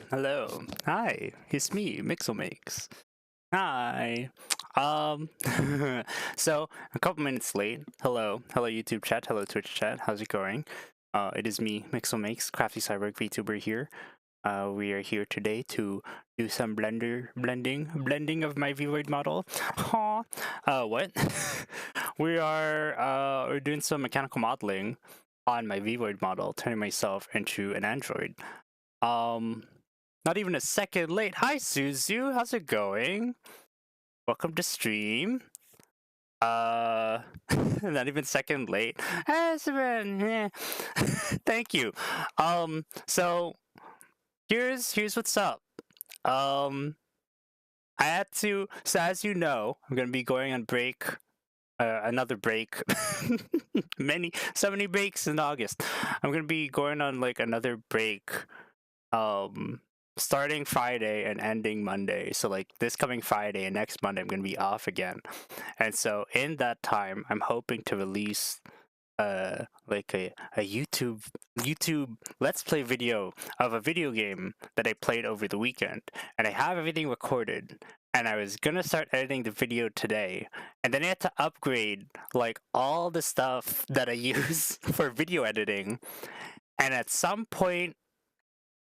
Hello. Hi, it's me, Mixelmakes. Hi. So a couple minutes late. Hello YouTube chat, hello Twitch chat. How's it going? It is me, Mixelmakes, Crafty Cyborg VTuber here. We are here today to do some blending of my V-Word model. Huh. What? We're doing some mechanical modeling on my V-Word model, turning myself into an android. Not even a second late. Hi, Suzu. How's it going? Welcome to stream. Not even second late. Thank you. So here's what's up. I had to. So as you know, I'm gonna be going on break. Another break. So many breaks in August. I'm gonna be going on like another break. Starting Friday and ending Monday. So like this coming Friday and next Monday I'm gonna be off again. And so in that time I'm hoping to release like a YouTube let's play video of a video game that I played over the weekend. And I have everything recorded. And I was gonna start editing the video today. And then I had to upgrade like all the stuff that I use for video editing. And at some point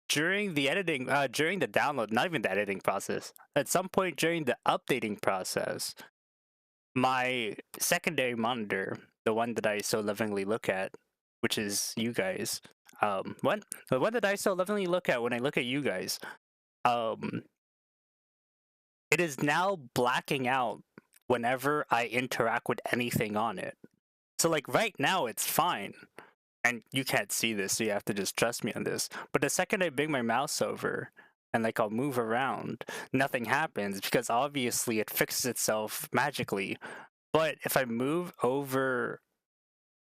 during the editing, during the download, not even the editing process, at some point during the updating process, my secondary monitor, the one that I so lovingly look at, which is you guys, the one that I so lovingly look at when I look at you guys, it is now blacking out whenever I interact with anything on it. So like right now it's fine. And you can't see this, so you have to just trust me on this. But the second I bring my mouse over and like I'll move around, nothing happens because obviously it fixes itself magically. But if I move over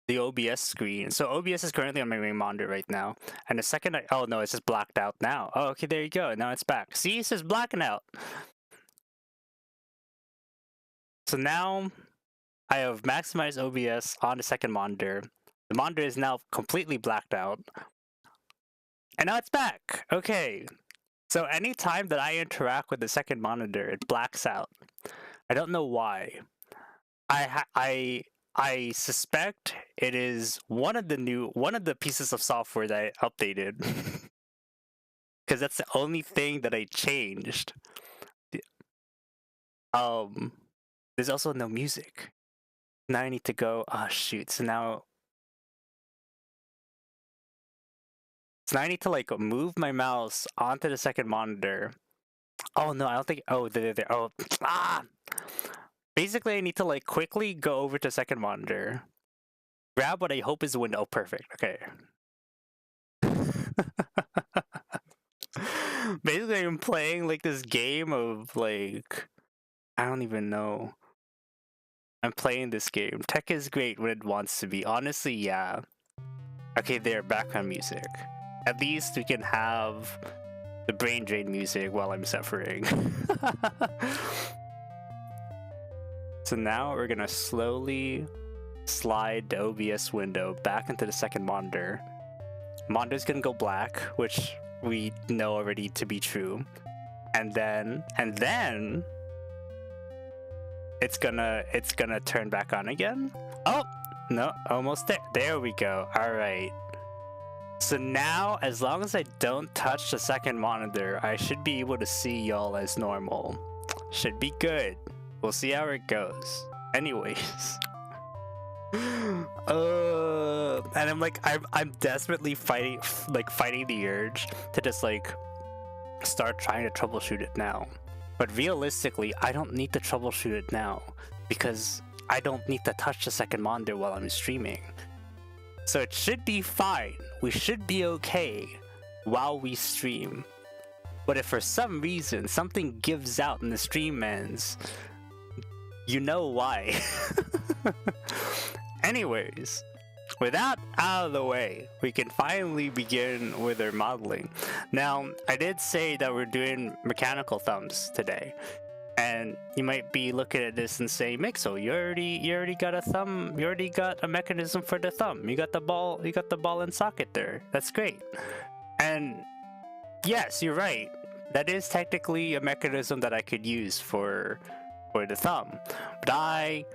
the OBS screen, so OBS is currently on my main monitor right now. And the second oh no, it's just blacked out now. Oh, okay, there you go. Now it's back. See, it's just blacking out. So now I have maximized OBS on the second monitor. The monitor is now completely blacked out. And now it's back! Okay. So anytime that I interact with the second monitor, it blacks out. I don't know why. I suspect it is one of the pieces of software that I updated. Because that's the only thing that I changed. There's also no music. Now I need to go, oh shoot, so now I need to like move my mouse onto the second monitor. Oh no, I don't think. Oh, there. Oh, Basically, I need to like quickly go over to second monitor, grab what I hope is a window. Oh, perfect. Okay. Basically, I'm playing like this game of like I don't even know. I'm playing this game. Tech is great when it wants to be. Honestly, yeah. Okay, there. Background music. At least we can have the brain drain music while I'm suffering. So now we're gonna slowly slide the OBS window back into the second monitor. Monitor's gonna go black, which we know already to be true. And then it's gonna turn back on again. Oh no, almost there. There we go. All right. So now, as long as I don't touch the second monitor, I should be able to see y'all as normal. Should be good. We'll see how it goes. Anyways. And I'm desperately fighting the urge to just like start trying to troubleshoot it now. But realistically, I don't need to troubleshoot it now because I don't need to touch the second monitor while I'm streaming. So it should be fine. We should be okay while we stream. But if for some reason something gives out and the stream ends, you know why. Anyways, with that out of the way, we can finally begin with our modeling. Now, I did say that we're doing mechanical thumbs today. And you might be looking at this and say, Mixo, you already got a thumb, you already got a mechanism for the thumb. You got the ball and socket there. That's great. And yes, you're right. That is technically a mechanism that I could use for the thumb. But I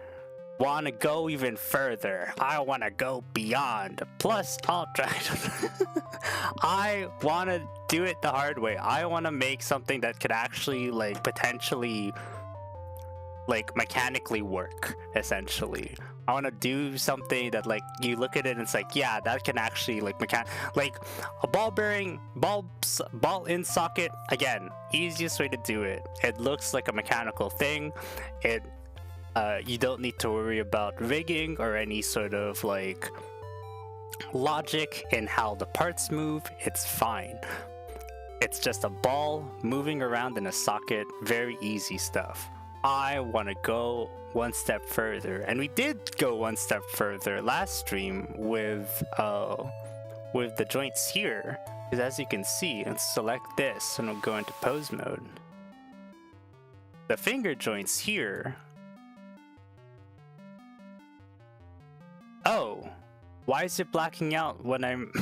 want to go even further. I want to go beyond. Plus, I'll try to... I want to do it the hard way. I want to make something that could actually, like, potentially, like, mechanically work, essentially. I want to do something that, like, you look at it and it's like, yeah, that can actually, like, like a ball bearing, ball in socket. Again, easiest way to do it. It looks like a mechanical thing. You don't need to worry about rigging or any sort of, like, logic in how the parts move. It's fine. It's just a ball moving around in a socket. Very easy stuff. I want to go one step further, and we did go one step further last stream with the joints here, because as you can see, and select this and we'll go into pose mode, the finger joints here. Oh, why is it blacking out when I'm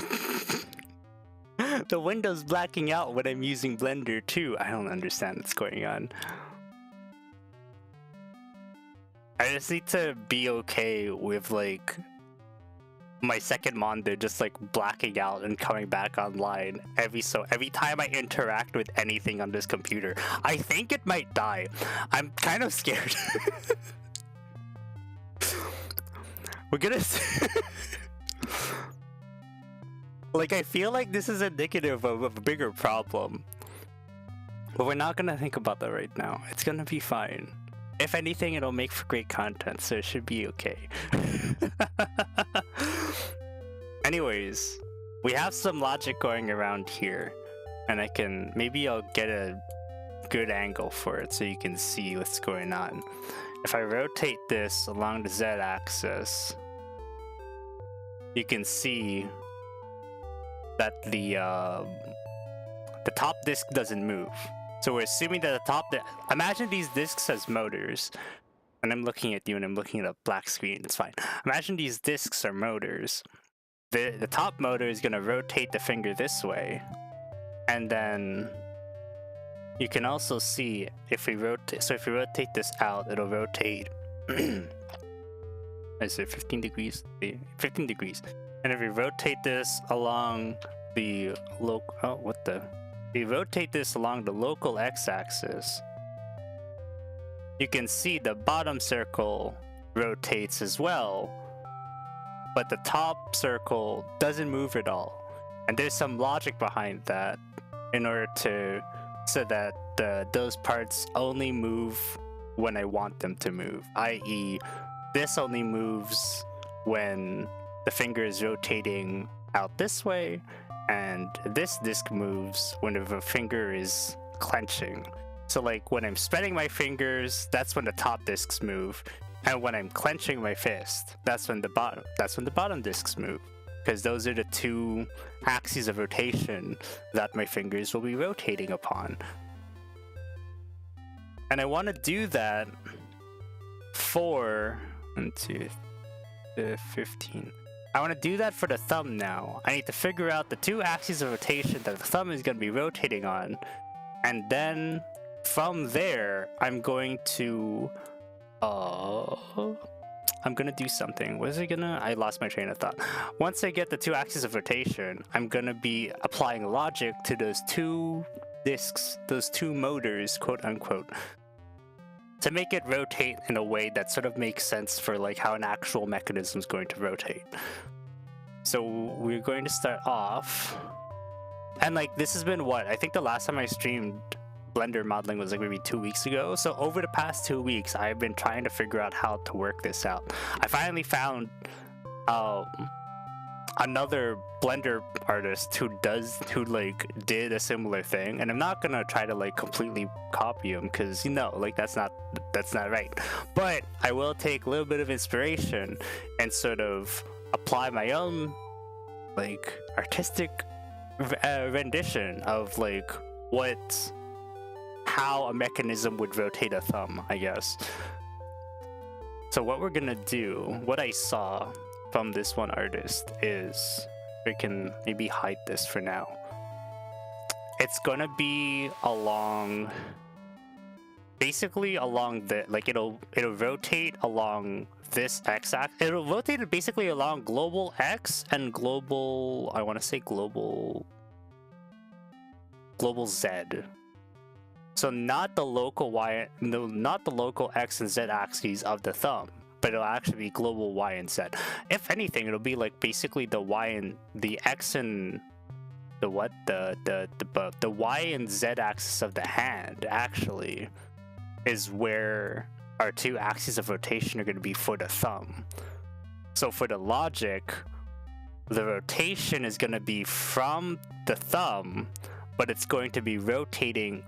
the window's blacking out when I'm using Blender too? I don't understand what's going on. I just need to be okay with, like, my second monitor just, like, blacking out and coming back online every time I interact with anything on this computer. I think it might die. I'm kind of scared. We're gonna like, I feel like this is indicative of a bigger problem, but we're not gonna think about that right now. It's gonna be fine. If anything, it'll make for great content, so it should be okay. Anyways, we have some logic going around here, and maybe I'll get a good angle for it so you can see what's going on. If I rotate this along the Z-axis, you can see that the top disc doesn't move. So we're assuming that imagine these discs as motors. And I'm looking at you and I'm looking at a black screen, it's fine. Imagine these discs are motors. The top motor is gonna rotate the finger this way. And then you can also see if we rotate this out, it'll rotate is it 15 degrees? 15 degrees. And if we rotate this along the we rotate this along the local x-axis, you can see the bottom circle rotates as well, but the top circle doesn't move at all. And there's some logic behind that in order so that those parts only move when I want them to move, i.e. this only moves when the finger is rotating out this way, and this disc moves whenever the finger is clenching. So, like, when I'm spreading my fingers, that's when the top discs move, and when I'm clenching my fist, that's when the bottom discs move, because those are the two axes of rotation that my fingers will be rotating upon. And I want to do that for 15. I want to do that for the thumb now. I need to figure out the two axes of rotation that the thumb is going to be rotating on. And then from there, I'm going to do something. I lost my train of thought. Once I get the two axes of rotation, I'm going to be applying logic to those two discs, those two motors, quote unquote, to make it rotate in a way that sort of makes sense for, like, how an actual mechanism is going to rotate. So we're going to start off, and, like, this has been I think the last time I streamed Blender modeling was, like, maybe 2 weeks ago. So over the past 2 weeks, I've been trying to figure out how to work this out. I finally found another Blender artist who did a similar thing, and I'm not gonna try to, like, completely copy him, because, you know, like, that's not right. But I will take a little bit of inspiration and sort of apply my own, like, artistic rendition of, like, how a mechanism would rotate a thumb, I guess. So what we're gonna do, what I saw from this one artist is, we can maybe hide this for now, it's gonna be along, basically along the, like it'll rotate along this x-axis. It'll rotate it basically along global x and global, I want to say global z. So not the local y, no, not the local x and z axes of the thumb, but it'll actually be global y and z. If anything, it'll be like basically the y and the x and the what, the y and z axis of the hand actually is where our two axes of rotation are going to be for the thumb. So for the logic, the rotation is going to be from the thumb, but it's going to be rotating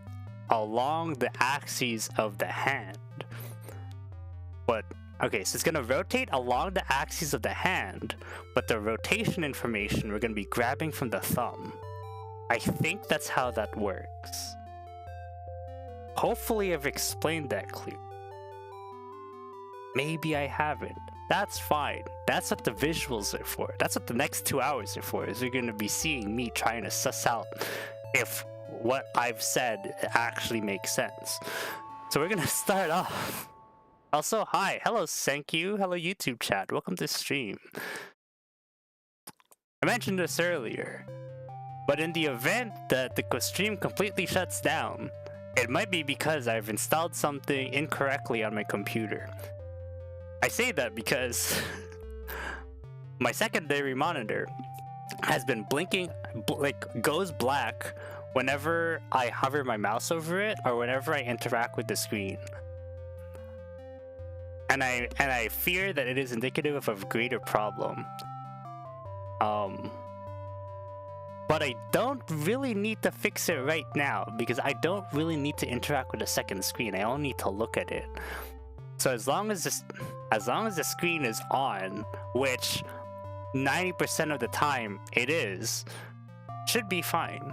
along the axes of the hand. But okay, so it's going to rotate along the axes of the hand, but the rotation information we're going to be grabbing from the thumb. I think that's how that works. Hopefully I've explained that clearly. Maybe I haven't. That's fine. That's what the visuals are for. That's what the next 2 hours are for, is you're going to be seeing me trying to suss out if what I've said actually makes sense. So we're going to start off. Also, hi. Hello, thank you. Hello, YouTube chat. Welcome to stream. I mentioned this earlier, but in the event that the stream completely shuts down, it might be because I've installed something incorrectly on my computer. I say that because my secondary monitor has been blinking, goes black whenever I hover my mouse over it or whenever I interact with the screen. And I fear that it is indicative of a greater problem. But I don't really need to fix it right now because I don't really need to interact with the second screen. I only need to look at it. So as long as the screen is on, which 90% of the time it is, should be fine.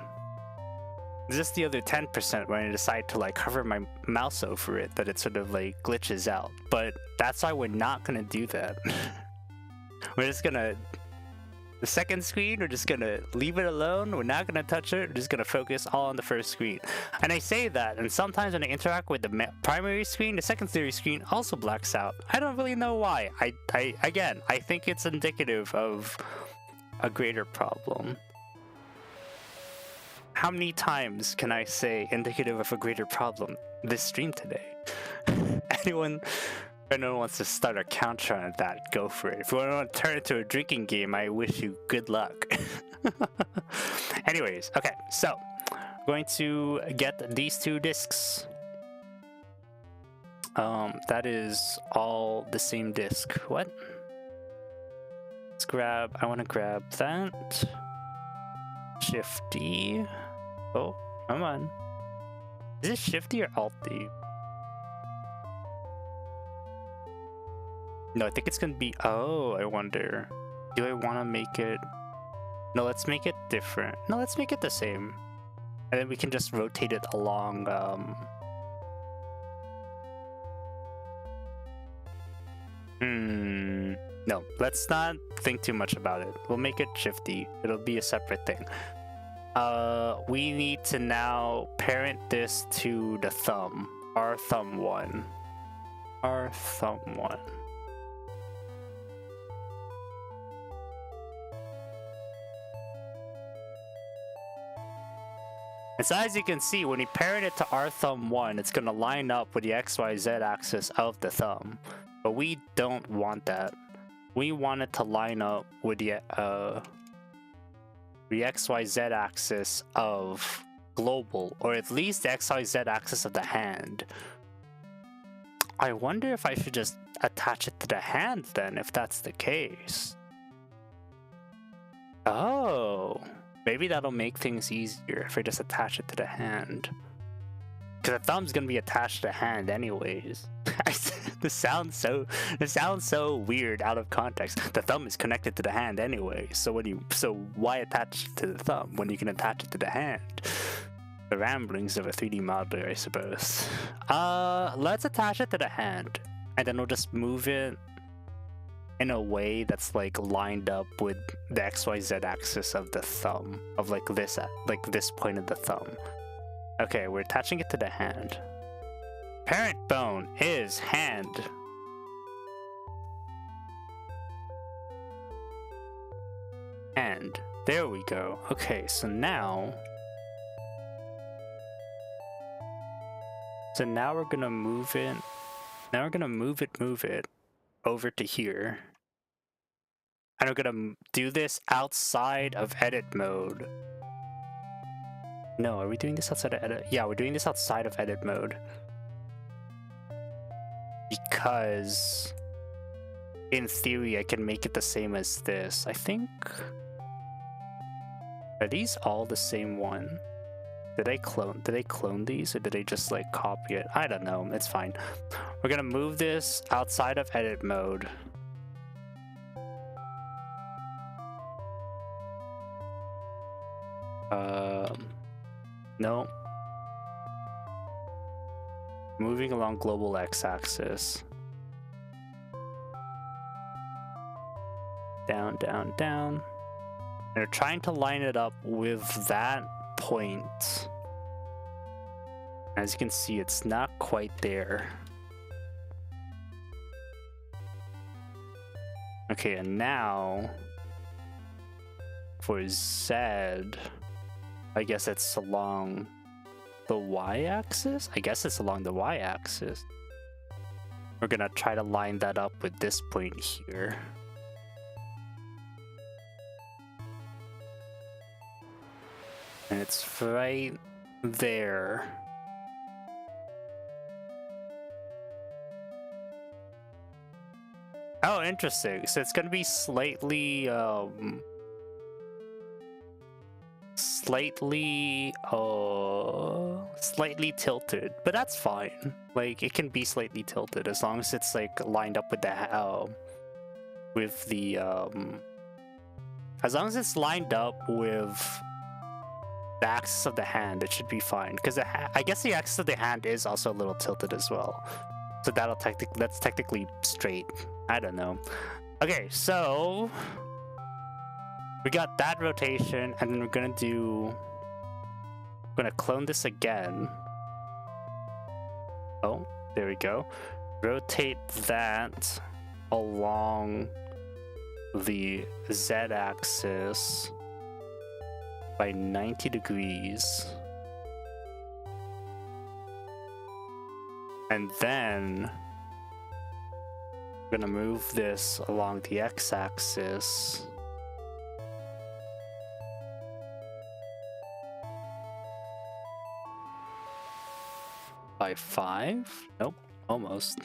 It's just the other 10% when I decide to like hover my mouse over it that it sort of like glitches out. But that's why we're not gonna do that. We're just gonna, the second screen, we're just gonna leave it alone. We're not gonna touch it. We're just gonna focus all on the first screen. And I say that, and sometimes when I interact with the primary screen, the secondary screen also blacks out. I don't really know why. Again, I think it's indicative of a greater problem. How many times can I say indicative of a greater problem this stream today? Anyone wants to start a counter on that, go for it. If you want to turn it into a drinking game, I wish you good luck. Anyways, okay, so I'm going to get these 2 discs. That is all the same disc. What? Let's grab, I want to grab that. Shifty. Oh, come on. Is it Shifty or Alt-D? No, I think it's gonna be, oh, I wonder. Do I want to make it? No, let's make it different. No, let's make it the same. And then we can just rotate it along, no, let's not think too much about it. We'll make it Shifty. It'll be a separate thing. We need to now parent this to the thumb. Our thumb 1. Our thumb 1. And so as you can see, when we parent it to our thumb 1, it's going to line up with the XYZ axis of the thumb. But we don't want that. We want it to line up with the XYZ axis of global, or at least the XYZ axis of the hand. I wonder if I should just attach it to the hand then, if that's the case. Oh, maybe that'll make things easier if I just attach it to the hand. Because the thumb's gonna be attached to the hand anyways. This sounds so weird out of context. The thumb is connected to the hand anyway, so why attach it to the thumb when you can attach it to the hand? The ramblings of a 3D modeler, I suppose. Let's attach it to the hand, and then we'll just move it. in a way that's like lined up with the XYZ axis of the thumb, of like this point of the thumb. Okay, we're attaching it to the hand. Parent bone is hand. And there we go. Okay, so now we're gonna move it. Now we're gonna move it over to here. And we're gonna do this outside of edit mode. No, are we doing this outside of edit? Yeah, we're doing this outside of edit mode. Because in theory, I can make it the same as this. I think. Are these all the same one? Did they clone these, or did they just like copy it? I don't know. It's fine. We're gonna move this outside of edit mode. No. Moving along global x-axis. Down, down, down. And we're trying to line it up with that point. As you can see, it's not quite there. Okay, and now for Z, I guess it's along the y-axis? I guess it's along the y-axis. We're gonna try to line that up with this point here. And it's right there. Oh, interesting. So it's gonna be slightly slightly tilted, but that's fine. Like, it can be slightly tilted as long as it's like lined up with the as long as it's lined up with the axis of the hand, it should be fine. Because I guess the axis of the hand is also a little tilted as well. So that's technically straight. I don't know. Okay, so we got that rotation, and then we're gonna clone this again. Oh, there we go. Rotate that along the z-axis by 90 degrees. And then we're gonna move this along the x-axis by 5? Nope, almost.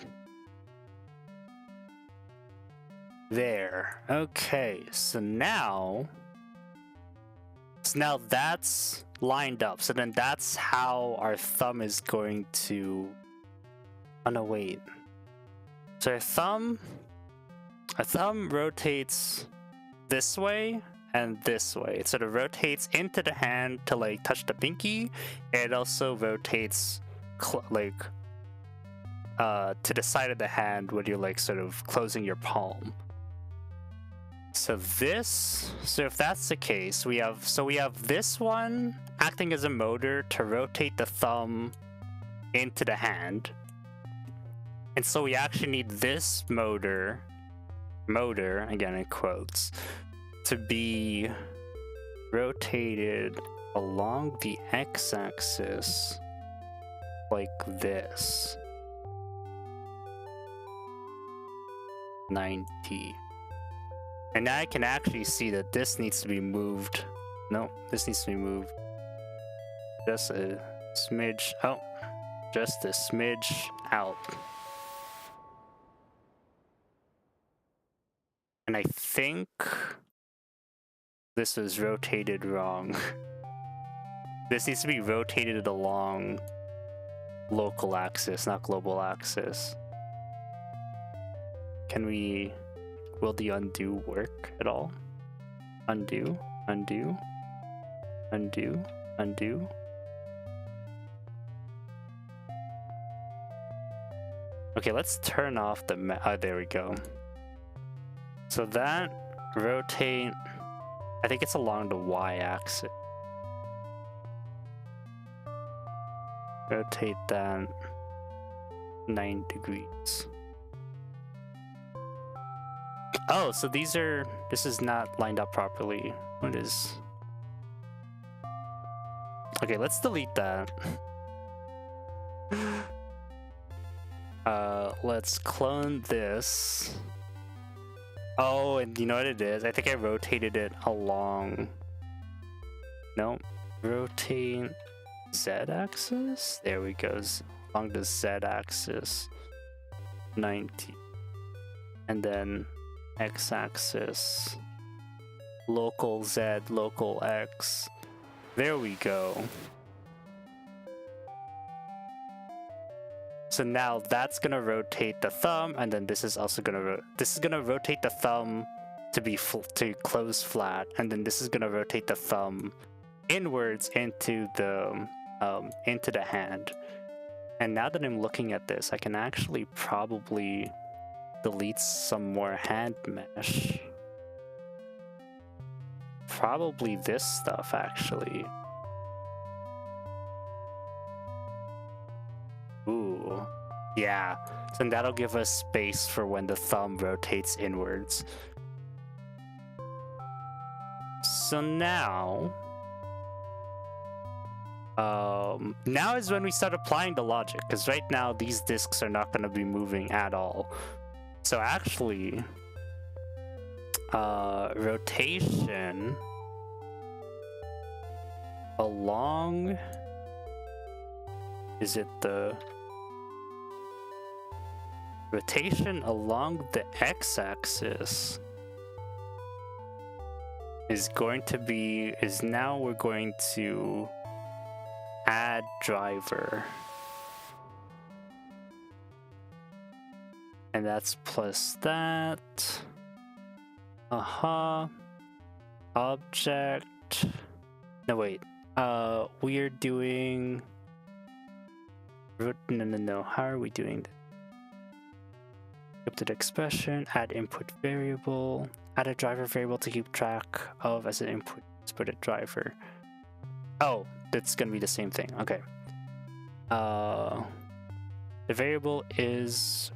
There. Okay, so now that's lined up. So then that's how our thumb is going to... Oh no, wait. So our thumb rotates this way and this way. It sort of rotates into the hand to like touch the pinky. It also rotates to the side of the hand when you're like sort of closing your palm. So if that's the case, we have this one acting as a motor to rotate the thumb into the hand. And so we actually need this motor, again in quotes, to be rotated along the x-axis like this. 90. And now I can actually see that this needs to be moved. No, this needs to be moved just a smidge. Oh, just a smidge out. And I think this was rotated wrong. This needs to be rotated along local axis, not global axis. Will the undo work at all? Undo, undo, undo, undo. Okay, let's turn off the there we go. So that rotate, I think it's along the y-axis. Rotate that 9 degrees. Oh, so this is not lined up properly. What is? Okay, let's delete that. Let's clone this. Oh, and you know what it is? I think I rotated it along. Nope. Rotate Z-axis? There we go. Along the Z-axis. 90. And then X-axis. Local Z, local X. There we go. So now that's gonna rotate the thumb, and then this is also gonna rotate the thumb to be to close flat, and then this is gonna rotate the thumb inwards into the hand. And now that I'm looking at this, I can actually probably delete some more hand mesh. Probably this stuff actually. Ooh, yeah. So that'll give us space for when the thumb rotates inwards. So now is when we start applying the logic, because right now these discs are not going to be moving at all. So actually, rotation along, is it the rotation along the x-axis is going to be, now we're going to add driver, and that's plus that. Object. No, wait. We are doing. No. How are we doing that? Scripted expression. Add input variable. Add a driver variable to keep track of as an input. Let's put a driver. Oh, that's gonna be the same thing. Okay. The variable is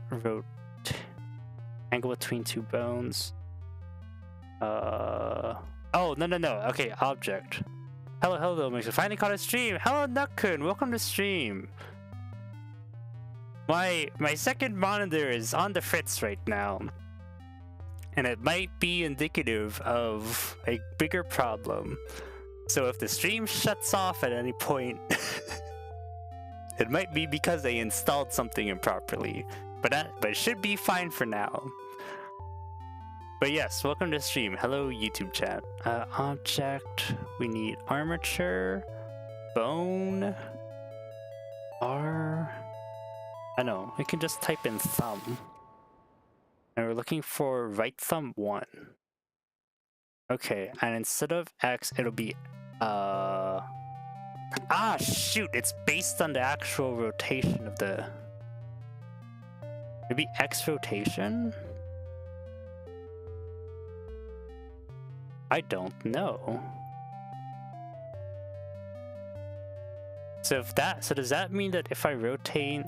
angle between two bones. Oh, no. Okay, object. Hello, Mixer. Finally caught a stream. Hello, Nukkun. Welcome to stream. My second monitor is on the fritz right now, and it might be indicative of a bigger problem. So if the stream shuts off at any point, it might be because I installed something improperly. But it should be fine for now. But yes, welcome to stream. Hello, YouTube chat. Object. We need armature, bone, I know. We can just type in thumb, and we're looking for right thumb 1. Okay, and instead of X, it'll be shoot! It's based on the actual rotation of the. Maybe X rotation. I don't know. So does that mean that if I rotate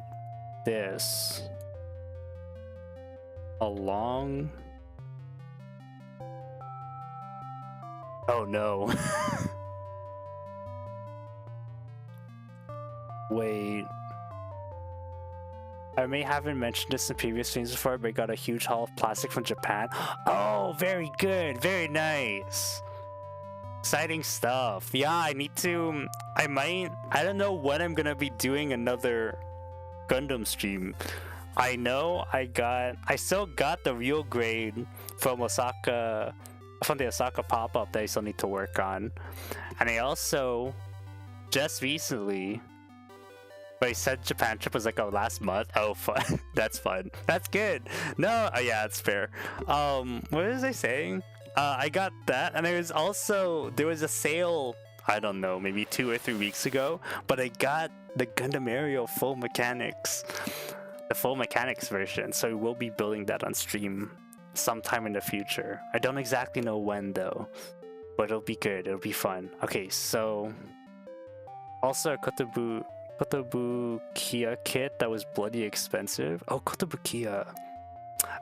this along? Oh no. Wait. I may haven't mentioned this in previous streams before, but I got a huge haul of plastic from Japan. Oh, very good. Very nice. Exciting stuff. Yeah, I don't know when I'm gonna be doing another Gundam stream. I know I still got the real grade from Osaka, from the Osaka pop-up that I still need to work on. And I also, just recently, but I said Japan trip was like last month. Oh, fun. That's fun. That's good. No, yeah, it's fair. What was I saying? I got that, and there was a sale, I don't know, maybe 2 or 3 weeks ago, but I got the Gundam Aerial the full mechanics version, so we'll be building that on stream sometime in the future. I don't exactly know when though, but it'll be good. It'll be fun. Okay, so also a Kotobukiya kit that was bloody expensive. Oh, Kotobukiya.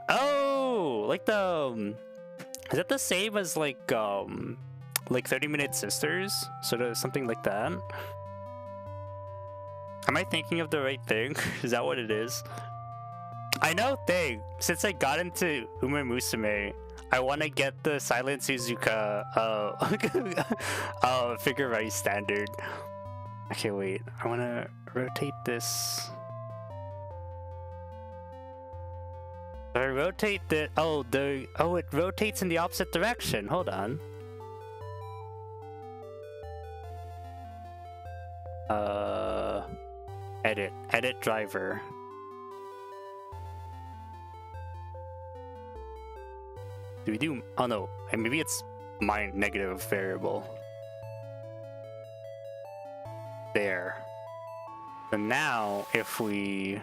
Oh, like the is that the same as like 30-Minute Sisters? Sort of something like that. Am I thinking of the right thing? Is that what it is? I know thing. Since I got into Ume Musume, I want to get the Silent Suzuka figure rice standard. Okay, wait. I want to rotate this. If I rotate the it rotates in the opposite direction. Hold on. Edit driver. Do we do? Oh no, and maybe it's my negative variable. There. So now, if we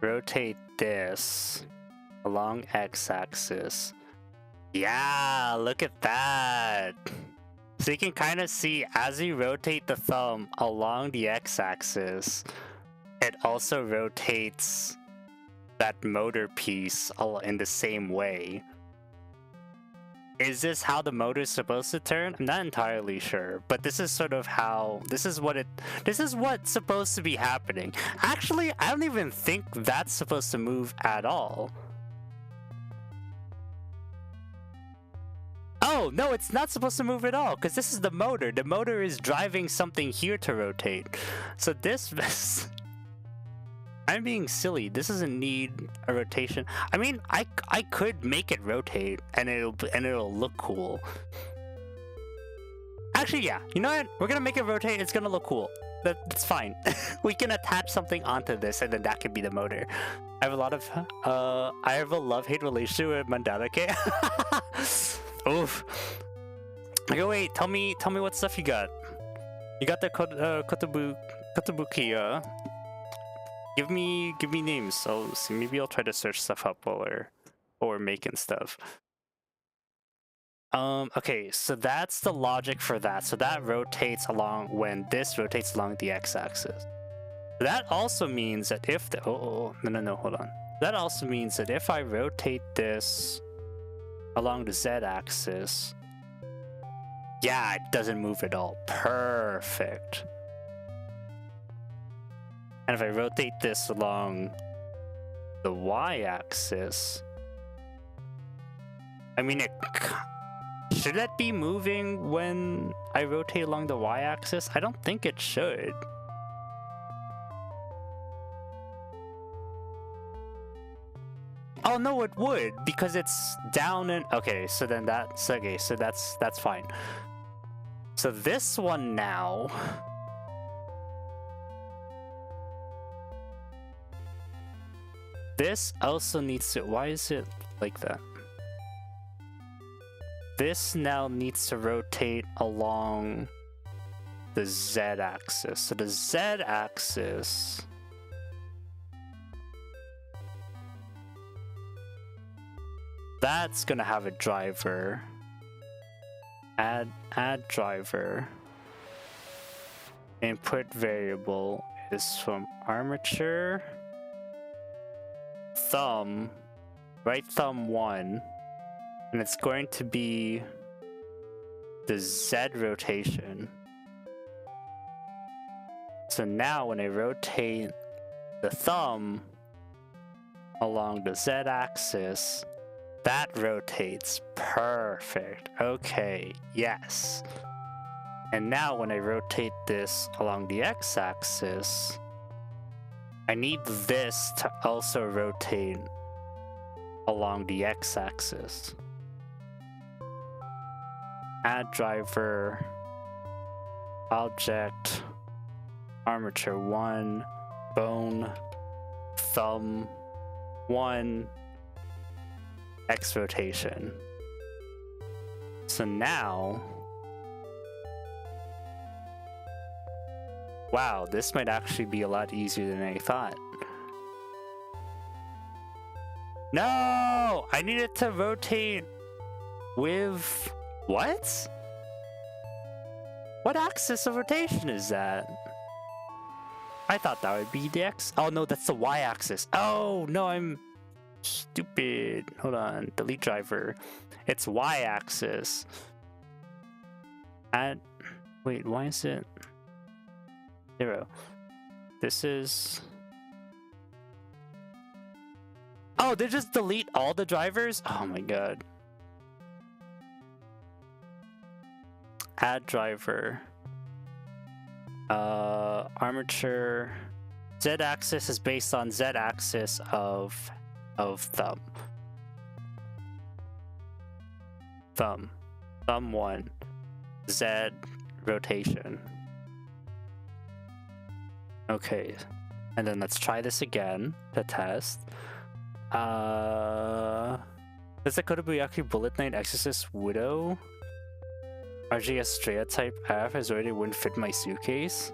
rotate this along x-axis, yeah, look at that. So you can kind of see as you rotate the thumb along the x-axis, it also rotates that motor piece in the same way. Is this how the motor is supposed to turn? I'm not entirely sure, but this is sort of how, this is what's supposed to be happening. Actually, I don't even think that's supposed to move at all. Oh, no, it's not supposed to move at all, because this is the motor. The motor is driving something here to rotate. So this... I'm being silly. This doesn't need a rotation. I mean, I could make it rotate, and it'll look cool. Actually, yeah. You know what? We're gonna make it rotate. It's gonna look cool. That's fine. We can attach something onto this, and then that could be the motor. I have a love-hate relationship with Mandarake. Oof. Okay, wait. Tell me what stuff you got. You got the Kotobukiya. Give me names. So see, maybe I'll try to search stuff up while we're making stuff. Okay, so that's the logic for that. So that rotates along when this rotates along the x-axis. That also means that if the no, hold on. That also means that if I rotate this along the z-axis, yeah, it doesn't move at all. Perfect. And if I rotate this along the y-axis, I mean, should that be moving when I rotate along the y-axis? I don't think it should. Oh no, it would, because it's down and okay. So then that's okay. So that's fine. So this one now. This also needs to. Why is it like that? This now needs to rotate along the z-axis. So the z-axis. That's gonna have a driver. Add driver. Input variable is from armature. Thumb, right thumb 1, and it's going to be the Z rotation. So now when I rotate the thumb along the Z axis, that rotates. Perfect. Okay, yes. And now when I rotate this along the X axis, I need this to also rotate along the x-axis. Add driver, object, armature 1, bone, thumb 1, x rotation. So now, wow, this might actually be a lot easier than I thought. No! I needed to rotate with... What? What axis of rotation is that? I thought that would be the X. Oh no, that's the Y axis. Oh no, I'm stupid. Hold on, delete driver. It's Y axis. Wait, why is it 0? This is... Oh, they just delete all the drivers? Oh my god. Add driver. Armature. Z-axis is based on Z-axis of thumb. Thumb 1. Z rotation. Okay, and then let's try this again to test. Does the Kotobuaki Bullet Knight Exorcist Widow RGS Straya type F has already wouldn't fit my suitcase?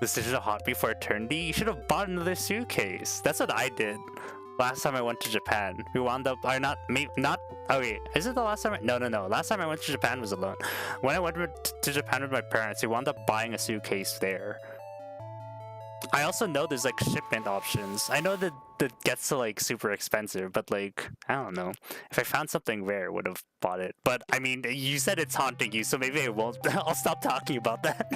This is a hot before eternity? You should have bought another suitcase. That's what I did last time I went to Japan. We wound up, or not, maybe not. Oh wait, is it the last time? No. Last time I went to Japan was alone. When I went to Japan with my parents, we wound up buying a suitcase there. I also know there's like shipment options. I know that gets to like super expensive, but like, I don't know. If I found something rare, I would have bought it. But I mean, you said it's haunting you, so maybe I won't. I'll stop talking about that.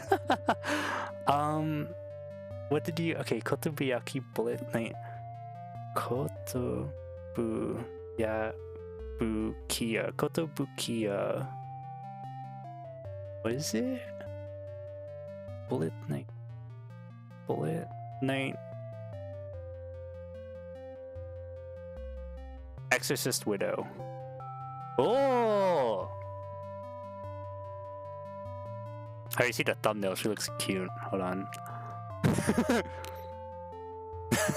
What did you... Okay, Kotobuaki Bullet Knight. Kotobukiya. What is it? Bullet Knight. Exorcist Widow. Oh! Oh, you see the thumbnail? She looks cute. Hold on.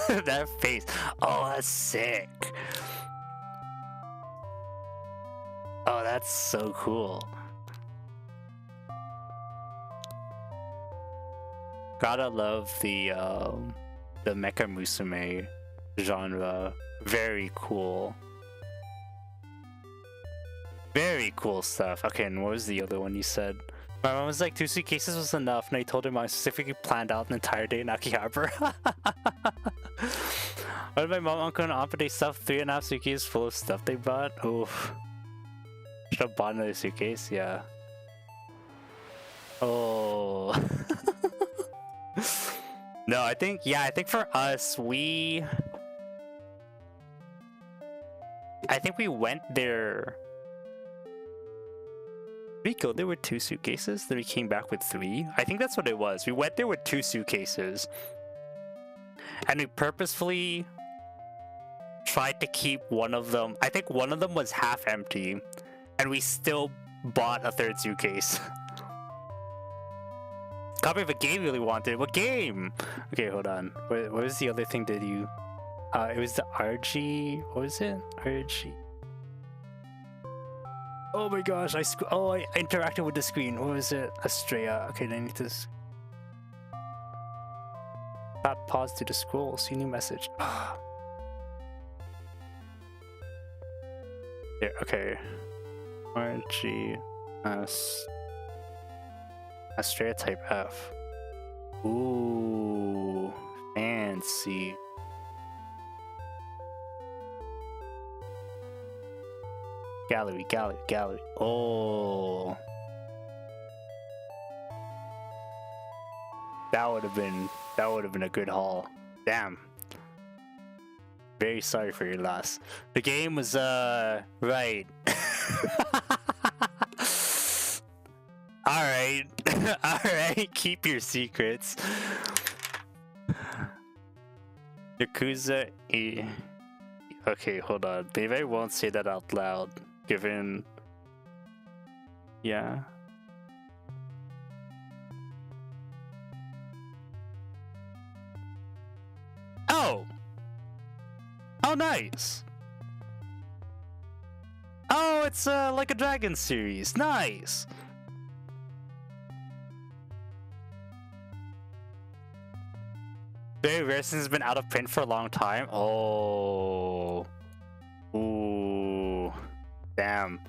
That face. Oh, that's sick. Oh, that's so cool. Gotta love the Mecha Musume genre. Very cool. Very cool stuff. Okay, and what was the other one you said? My mom was like, 2 suitcases was enough, and I told her I specifically planned out an entire day in Akihabara. What did my mom, uncle, and aunt, they stuffed 3.5 suitcases full of stuff they bought? Oof. Should have bought another suitcase? Yeah. Oh. No, I think for us, I think we went there. Did we go there with 2 suitcases? Then we came back with 3? I think that's what it was. We went there with 2 suitcases. And we purposefully tried to keep one of them. I think one of them was half empty. And we still bought a 3rd suitcase. Copy of a game you really wanted. What game? Okay, hold on. What was the other thing that you... it was the RG... What was it? RG... Oh my gosh, I interacted with the screen. What was it? Estrella. Okay, then I need to... Tap pause to the scroll. See new message. There, okay. RGS... Estrella type F. Ooh, fancy. Gallery. Oh, that would have been a good haul. Damn. Very sorry for your loss. The game was right. Alright. Alright, keep your secrets. Yakuza E. Okay, hold on. Maybe I won't say that out loud, given... Yeah. Oh! Oh, nice! Oh, it's like a Dragon series. Nice! Very rare since it's been out of print for a long time. Oh. Ooh. Damn.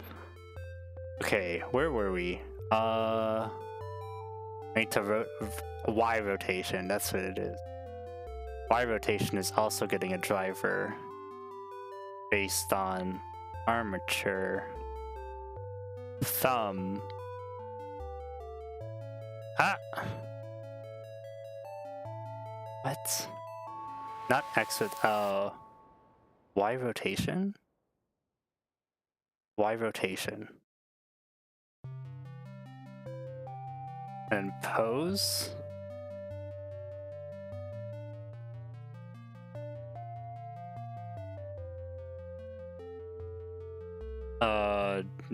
Okay, where were we? I need to Y rotation, that's what it is. Y rotation is also getting a driver based on armature. Thumb. Ah! What? Not X with Y rotation? Y rotation. And pose?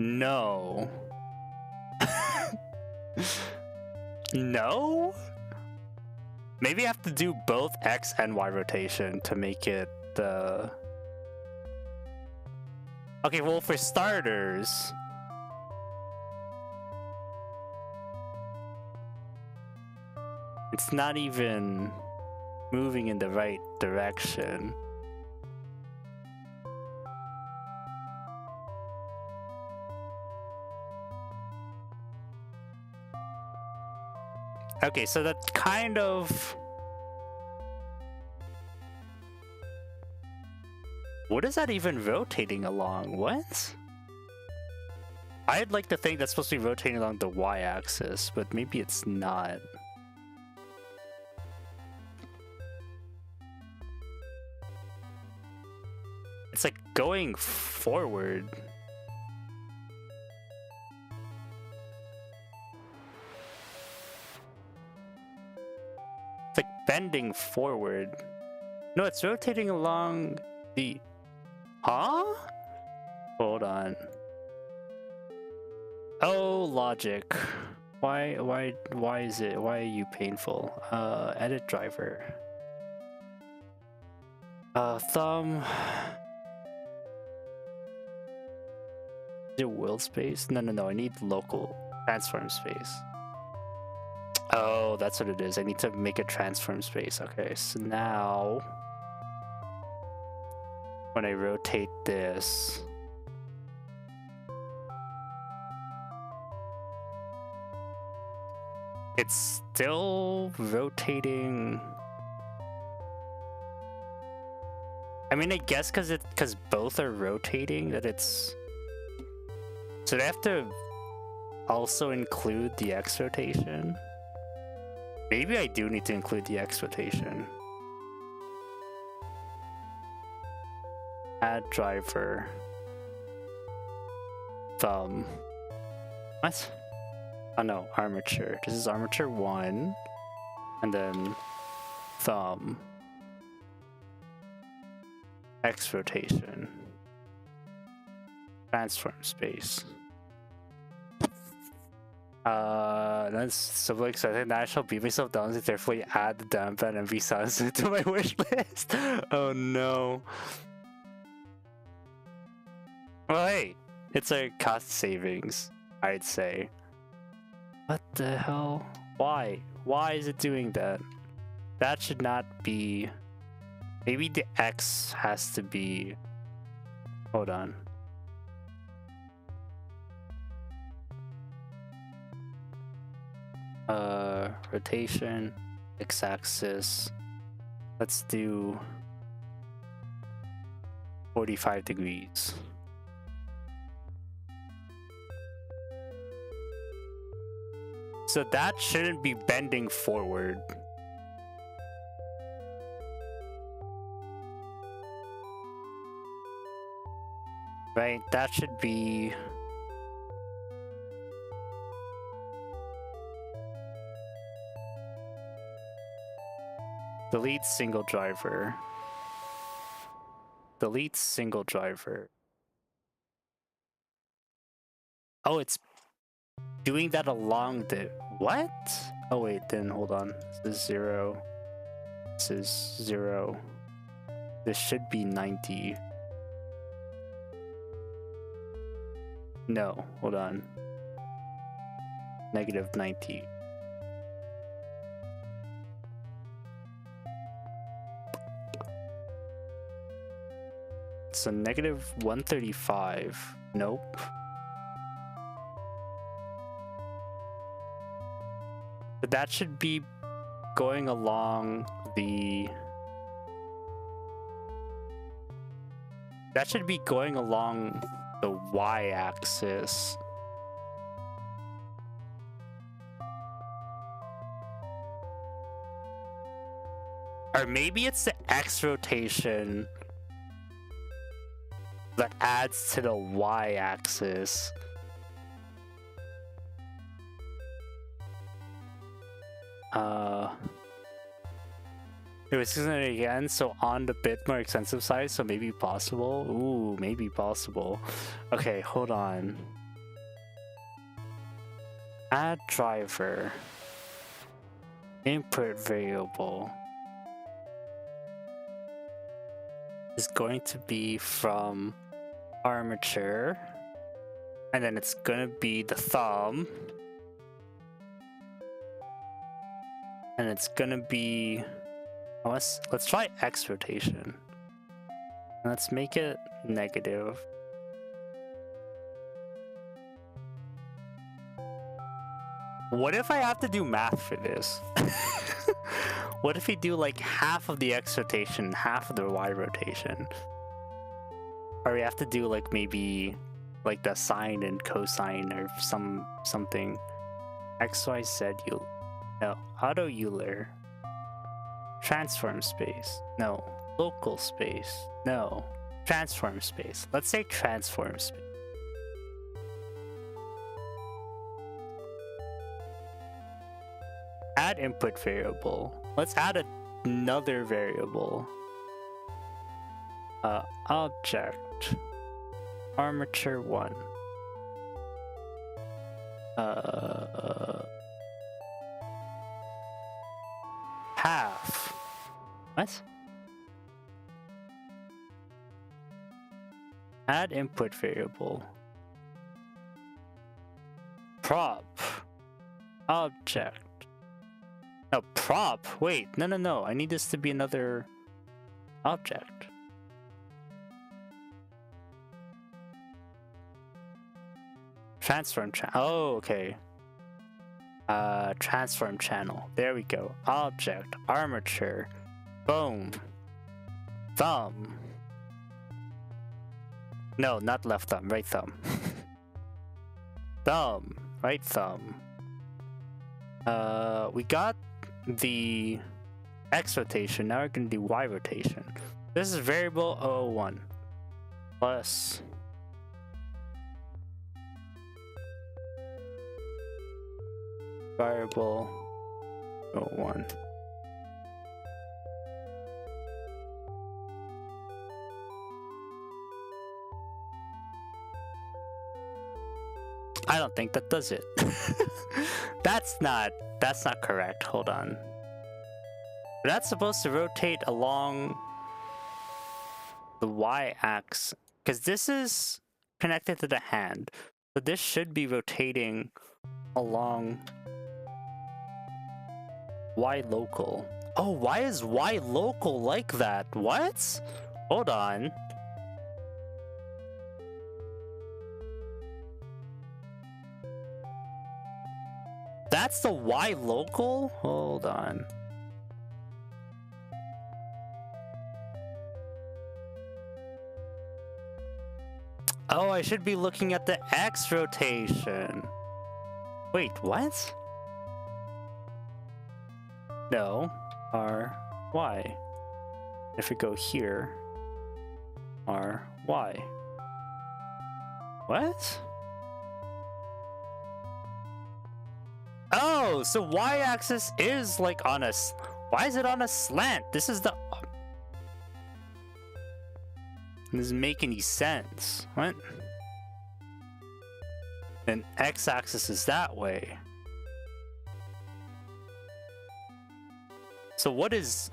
No. No? Maybe I have to do both X and Y rotation to make it Okay, well, for starters, it's not even moving in the right direction. Okay, so that's kind of... What is that even rotating along? What? I'd like to think that's supposed to be rotating along the y-axis, but maybe it's not. It's like going forward. It's like bending forward. No, it's rotating along the... Huh? Hold on. Oh, logic. Why is it? Why are you painful? Edit driver. Thumb. Is it wheel space? No, I need local transform space. Oh, that's what it is. I need to make a transform space. Okay, so now when I rotate this, it's still rotating. I mean, I guess because both are rotating that it's... So they have to also include the X rotation. Maybe I do need to include the X rotation. Add driver. Thumb. What? Oh no, armature. This is armature 1. And then thumb. X rotation. Transform space. That's so exciting. Now I shall beat myself down to therefore add the dampen and V-Sounds into my wish list. Oh no. Well, hey, it's a cost savings, I'd say. What the hell? Why? Why is it doing that? That should not be... Maybe the X has to be... Hold on. Rotation, X-axis. Let's do 45 degrees. So that shouldn't be bending forward. Right, that should be... Delete single driver. Delete single driver. Oh, it's doing that along the... What? Oh wait, then hold on. This is 0. This is 0. This should be 90. No, hold on. Negative 90. so negative 135. Nope. But that should be going along the... That should be going along the y-axis. Or maybe it's the x rotation that adds to the y-axis. It was using it again, so on the bit more expensive side, so maybe possible. Ooh, maybe possible. Okay, hold on. Add driver. Input variable is going to be from armature, and then it's gonna be the thumb, and it's gonna be... Let's try X rotation. Let's make it negative. What if I have to do math for this? What if we do like half of the X rotation, half of the Y rotation? Or we have to do like maybe like the sine and cosine or something. X, Y, Z, no, auto Euler. Transform space. No. Local space. No. Transform space. Let's say transform space. Add input variable. Let's add another variable. Object. Armature 1. Half. What? Add input variable. Prop. Object. No, prop. Wait, no. I need this to be another object. Transform channel. Oh, okay. Transform channel. There we go. Object. Armature. Boom. Thumb. No, not left thumb. Right thumb. Thumb. Right thumb. We got the X rotation. Now we're gonna do Y rotation. This is variable 001 plus variable 01. I don't think that does it. That's not correct. Hold on. That's supposed to rotate along the y-axis, because this is connected to the hand. So this should be rotating along y local. Oh, why is y local like that? What? Hold on. That's the y local? Hold on. Oh, I should be looking at the X rotation. Wait, what? No, R, Y. If we go here, R, Y. What? Oh, so y-axis is like on a... Why is it on a slant? This is the... This doesn't make any sense. What? Then x-axis is that way. So what is...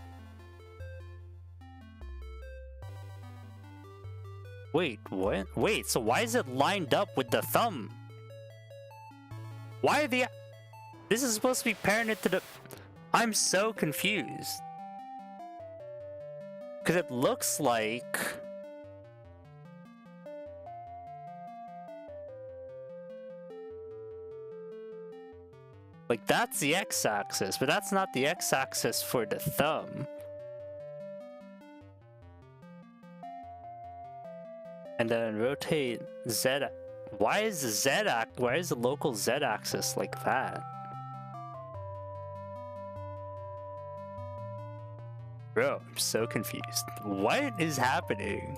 Wait, what? Wait, so why is it lined up with the thumb? Why are the... This is supposed to be parented to the... I'm so confused. Because it looks like... Like, that's the x-axis, but that's not the x-axis for the thumb. And then rotate Z. Why is the local z-axis like that? Bro, I'm so confused. What is happening?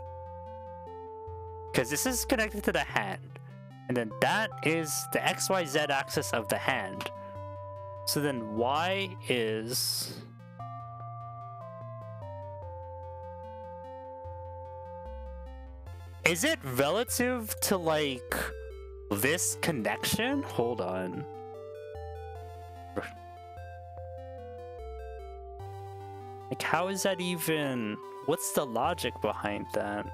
Because this is connected to the hand. And then that is the XYZ axis of the hand. So then Y is... Is it relative to, like, this connection? Hold on. Like, how is that even... What's the logic behind that?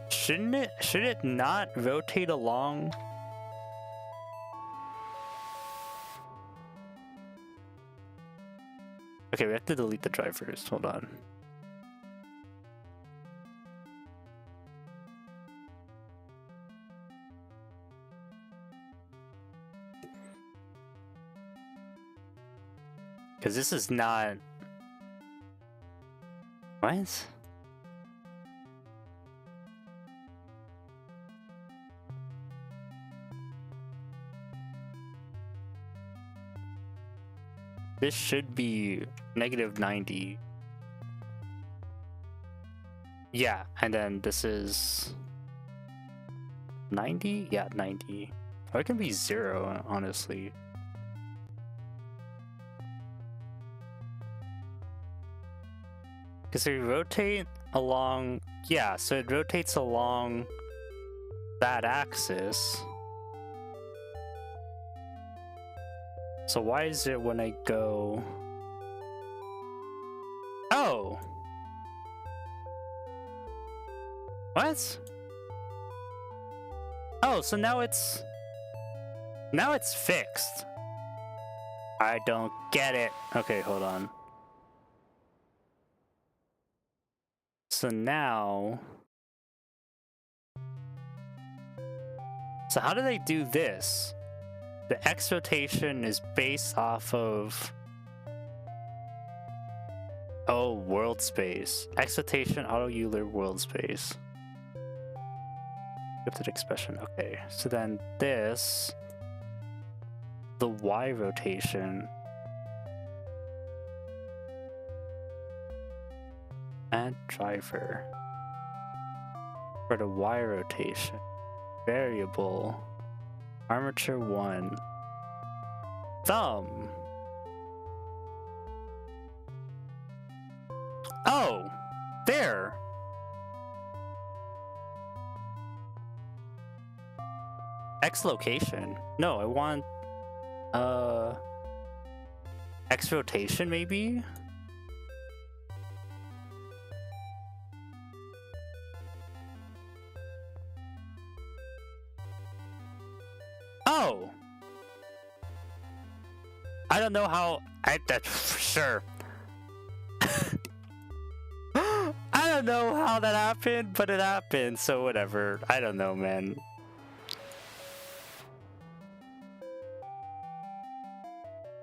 Should it not rotate along? Okay, we have to delete the drivers. Hold on. Because this is not... What? This should be -90. Yeah, and then this is 90? Yeah, 90. Or it can be 0, honestly. Because we rotate along... Yeah, so it rotates along that axis. So why is it when I go... Oh! What? Oh, so now it's... Now it's fixed. I don't get it. Okay, hold on. So now... So how do they do this? The X rotation is based off of... Oh, world space. X rotation, auto Euler world space. Scripted expression, okay. So then this... The Y rotation... Add driver. For the Y rotation. Variable. Armature 1. Thumb. Oh! There! X location. No, I want... X rotation, maybe? Oh! I don't know how... Sure. I don't know how that happened, but it happened, so whatever. I don't know, man.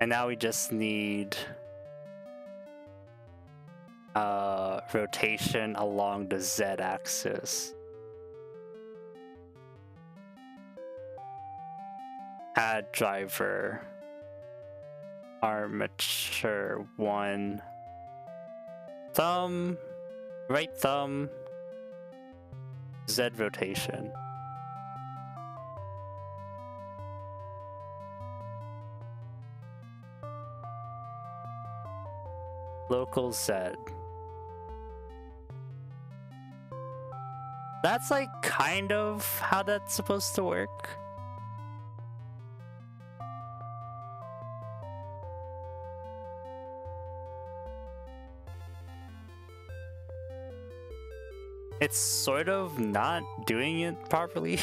And now we just need... rotation along the Z-axis. Add driver. Armature 1. Thumb. Right thumb. Z rotation. Local Z. That's like kind of how that's supposed to work. It's sort of not doing it properly.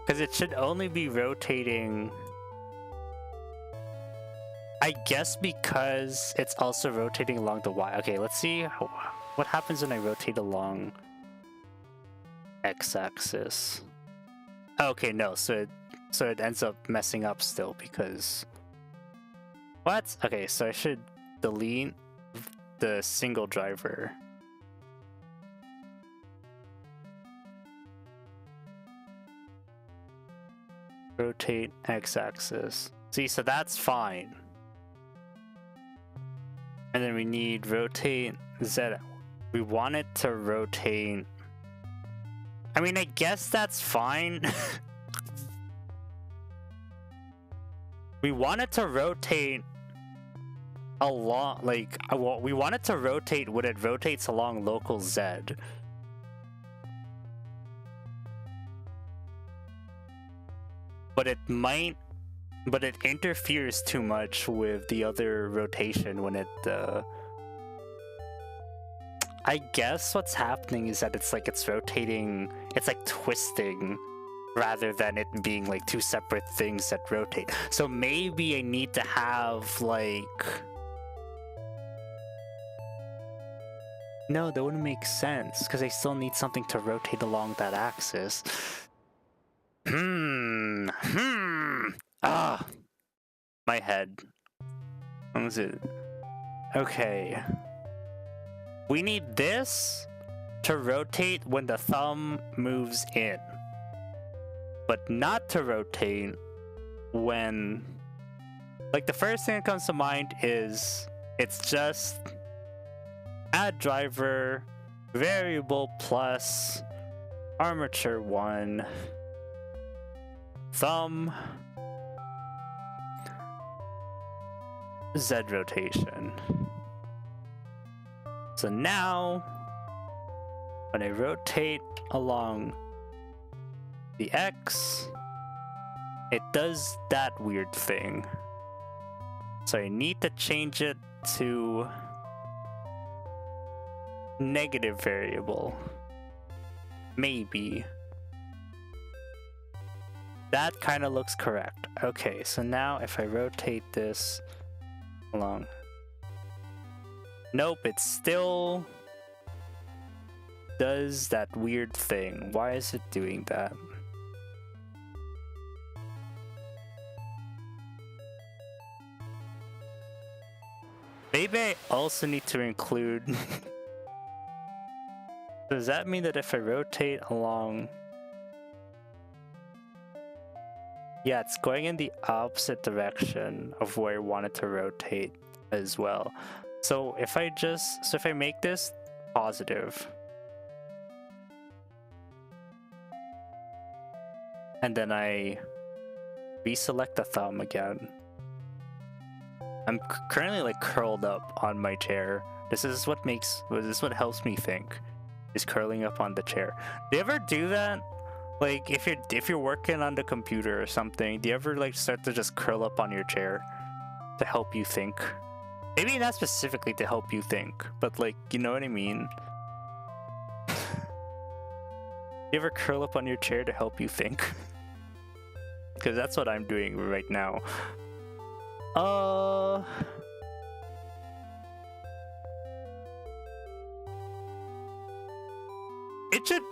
Because it should only be rotating I guess because it's also rotating along the Y. Okay, let's see what happens when I rotate along x-axis. Okay, no, so it ends up messing up still because what? Okay, so I should delete the single driver. Rotate x-axis. See, so that's fine. And then we need rotate Z. We want it to rotate. I mean, I guess that's fine. We want it to rotate along, like, well, we want it to rotate when it rotates along local Z. But it interferes too much with the other rotation when it, I guess what's happening is that it's rotating, it's like twisting rather than it being like two separate things that rotate. So maybe I need to have like... No, that wouldn't make sense because I still need something to rotate along that axis. Ah, my head. What was it? Okay. We need this to rotate when the thumb moves in, but not to rotate when... Like, the first thing that comes to mind is it's just add driver, variable plus armature 1, thumb, Z rotation. So now, when I rotate along the X, it does that weird thing. So I need to change it to negative variable. Maybe. That kind of looks correct. Okay, so now if I rotate this along... Nope, it still does that weird thing. Why is it doing that? Maybe I also need to include... Does that mean that if I rotate along... Yeah, it's going in the opposite direction of where I want it to rotate as well. So if I make this positive, and then I reselect the thumb again, I'm currently like curled up on my chair. This is what helps me think, is curling up on the chair. Do you ever do that? Like if you're working on the computer or something, do you ever like start to just curl up on your chair to help you think? Maybe not specifically to help you think, but like, you know what I mean? You ever curl up on your chair to help you think? Because that's what I'm doing right now. It should...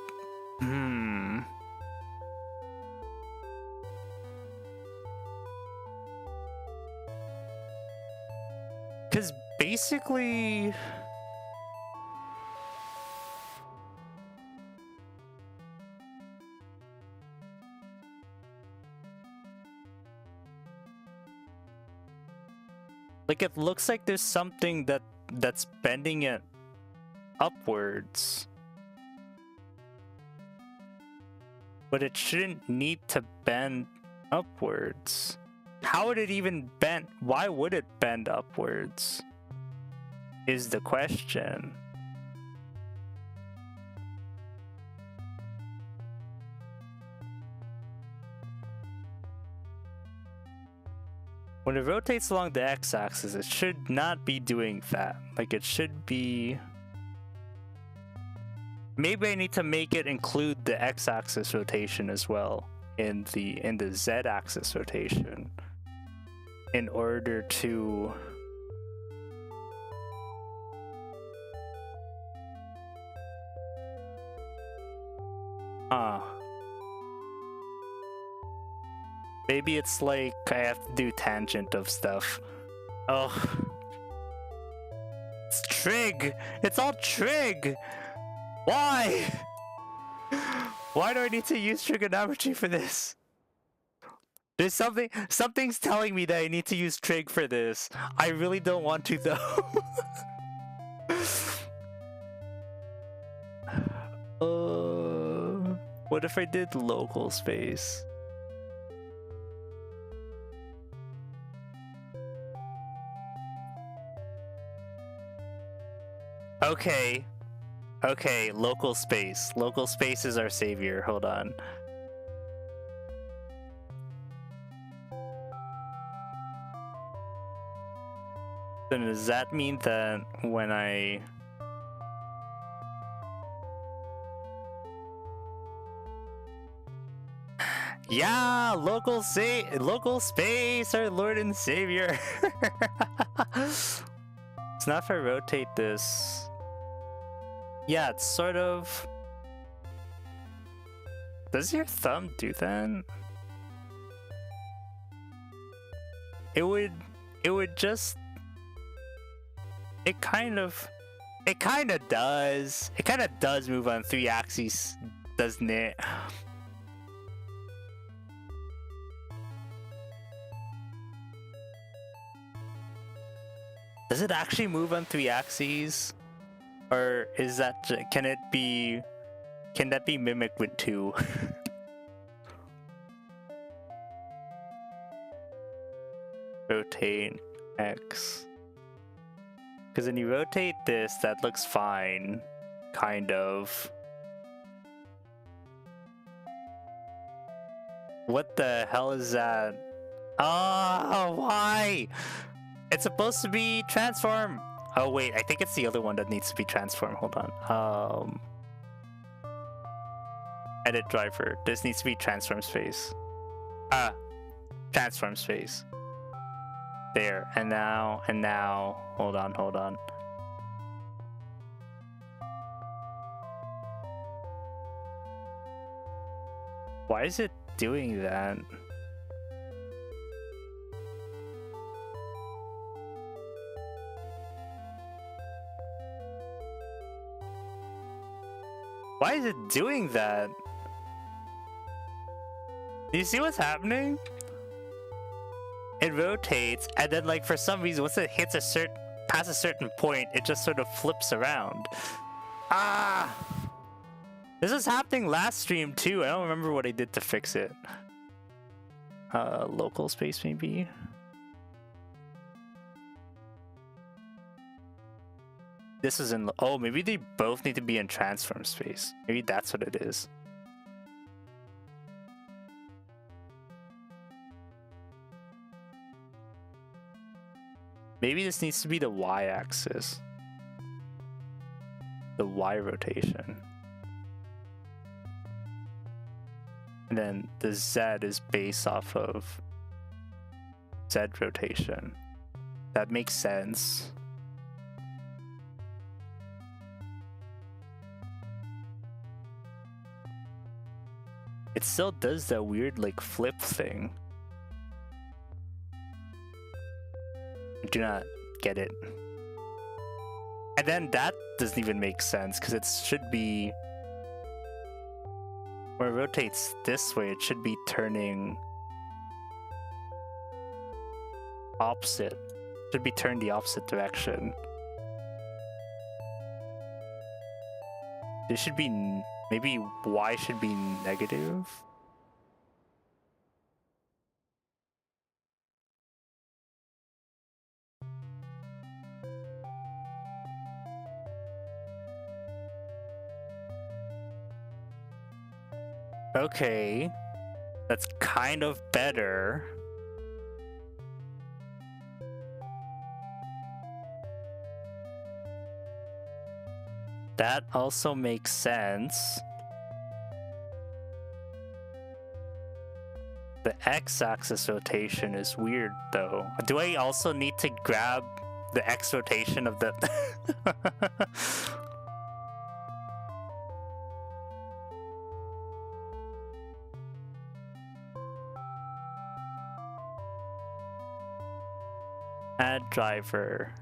Because basically... Like, it looks like there's something that's bending it upwards. But it shouldn't need to bend upwards. How would it even bend? Why would it bend upwards? Is the question. When it rotates along the x-axis, it should not be doing that. Like, it should be... Maybe I need to make it include the x-axis rotation as well in the z-axis rotation. in order to maybe it's like I have to do tangent of stuff. Oh, it's trig. It's all trig. Why? Why do I need to use trigonometry for this? There's something's telling me that I need to use trig for this. I really don't want to though. What if I did local space? Okay. Okay, local space. Local space is our savior. Hold on. Then does that mean that when I... Yeah, local space, our Lord and Savior. It's not if I rotate this. Yeah, it's sort of... Does your thumb do that? It would just... It kind of does. It kind of does move on 3 axes, doesn't it? Does it actually move on 3 axes? Or is that, can that be mimicked with 2? Rotate X. Because when you rotate this, that looks fine. Kind of. What the hell is that? Oh, why? It's supposed to be transform. Oh wait, I think it's the other one that needs to be transformed. Hold on. Edit driver. This needs to be transform space. Transform space. There. And now. Hold on. Why is it doing that? Why is it doing that? Do you see what's happening? It rotates, and then like for some reason, once it hits past a certain point, it just sort of flips around. Ah! This was happening last stream too. I don't remember what I did to fix it. Local space maybe? This is in... Oh, maybe they both need to be in transform space. Maybe that's what it is. Maybe this needs to be the y-axis. The y rotation. And then the z is based off of z rotation. That makes sense. It still does that weird like flip thing. I do not get it. And then that doesn't even make sense because it should be... When it rotates this way, it should be turning opposite. It should be turned the opposite direction. This should be... Maybe y should be negative? Okay, that's kind of better. That also makes sense. The x-axis rotation is weird though. Do I also need to grab the x rotation of the... Add driver,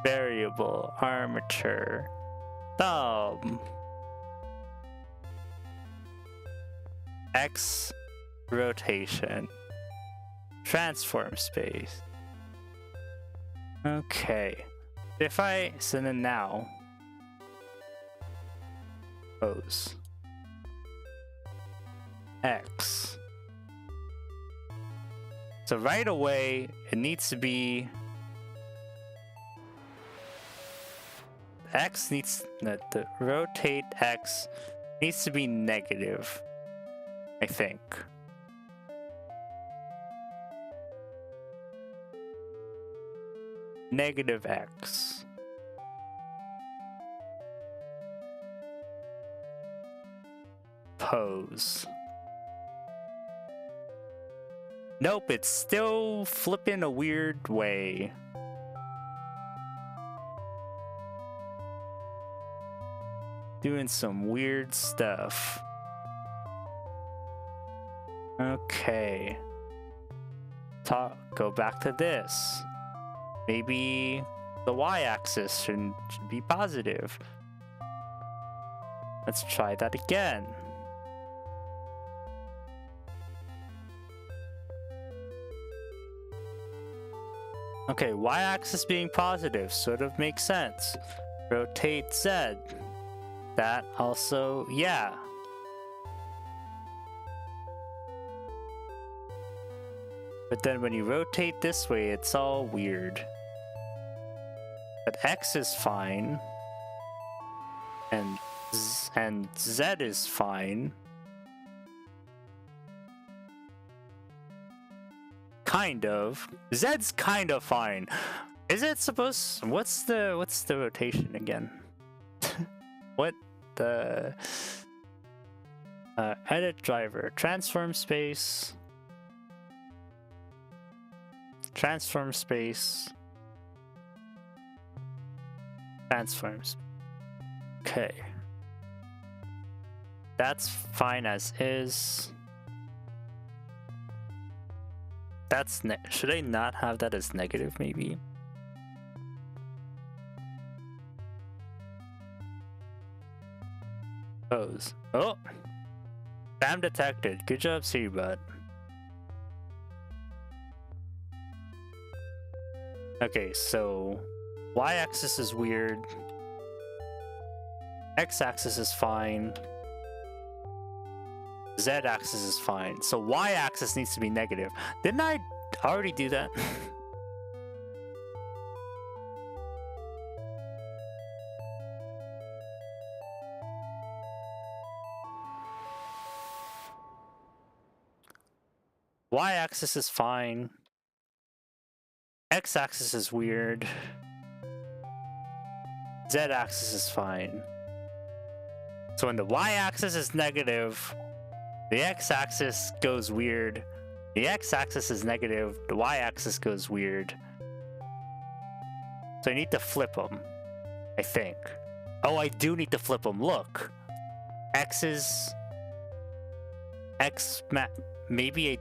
variable, armature, thumb, x rotation, transform space. Okay, so then now, pose, x. So right away, it needs to be, the rotate x needs to be negative, I think. Negative x. Pose. Nope, it's still flipping a weird way. Doing some weird stuff. Okay. Go back to this. Maybe the y-axis should be positive. Let's try that again. Okay, y-axis being positive sort of makes sense. Rotate z. That also, yeah. But then when you rotate this way, it's all weird. But x is fine. And z is fine. Kind of. Z's kind of fine. Is it supposed? What's the rotation again? What the edit driver, transform space. Transforms. Okay. That's fine as is. That's should I not have that as negative maybe? Pose. Oh! Spam detected. Good job, Seabud. Okay, so y-axis is weird. X-axis is fine. Z-axis is fine. So y-axis needs to be negative. Didn't I already do that? Y-axis is fine. X-axis is weird. Z-axis is fine. So when the y-axis is negative, the x-axis goes weird. The x-axis is negative, the y-axis goes weird. So I need to flip them, I think. Oh, I do need to flip them. Look. Maybe I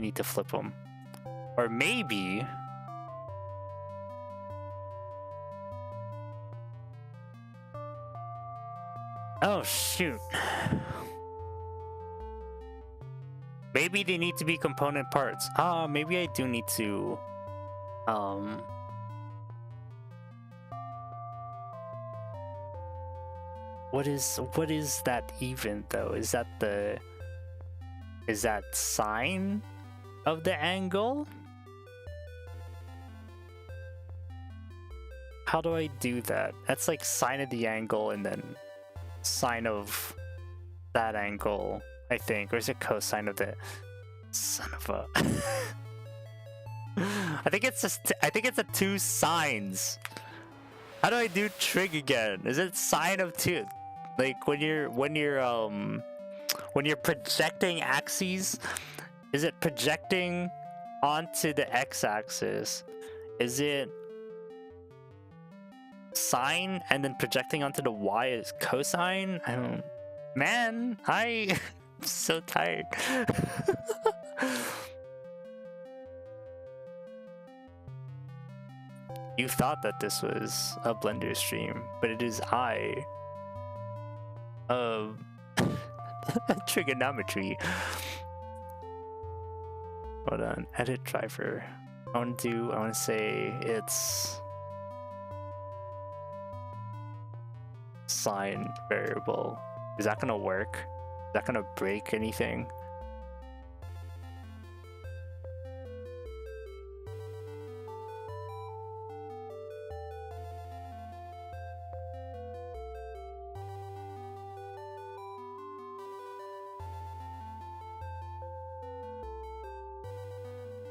need to flip them. Or maybe... Oh, shoot. Maybe they need to be component parts. Maybe I do need to... What is that even, though? Is that sine of the angle? How do I do that? That's like sine of the angle and then sine of that angle, I think. Or is it cosine of the... Son of a... I think it's a two sines. How do I do trig again? Is it sine of two? Like when you're projecting axes, Is it projecting onto the x-axis? Is it sine and then projecting onto the y as cosine? I don't... Man, I'm so tired. You thought that this was a Blender stream, but it is I. Trigonometry. Hold on, edit driver. I want to say it's sine variable. Is that gonna work? Is that gonna break anything?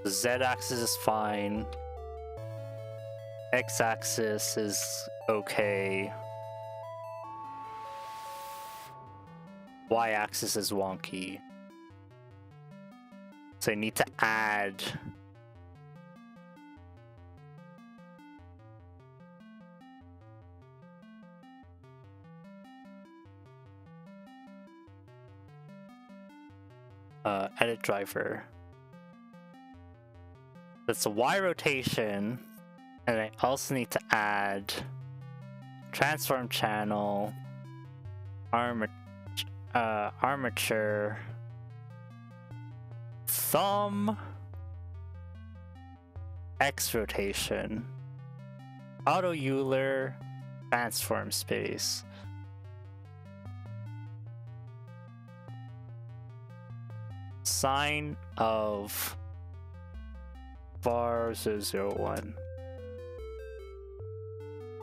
The z-axis is fine. X-axis is okay. Y-axis is wonky. So I need to add edit driver. That's a Y rotation, and I also need to add transform channel, armature, thumb, X rotation, auto Euler, transform space. Sine of bar 001.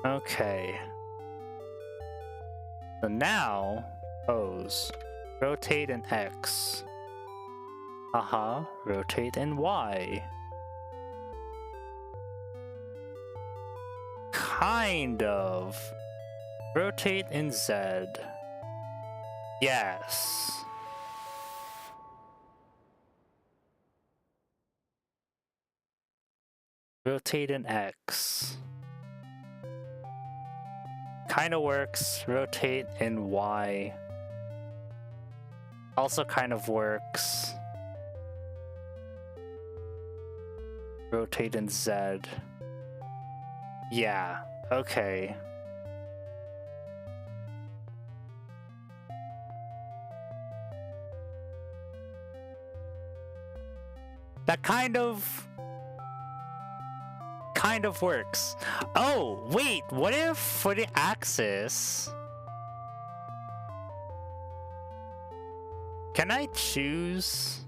Okay. So now, pose. Rotate in X. Rotate in Y. Kind of. Rotate in Z. Yes. Rotate in X. Kinda works. Rotate in Y. Also kind of works. Rotate in Z. Yeah, okay. That kind of works. Oh, wait, what if for the axis, can I choose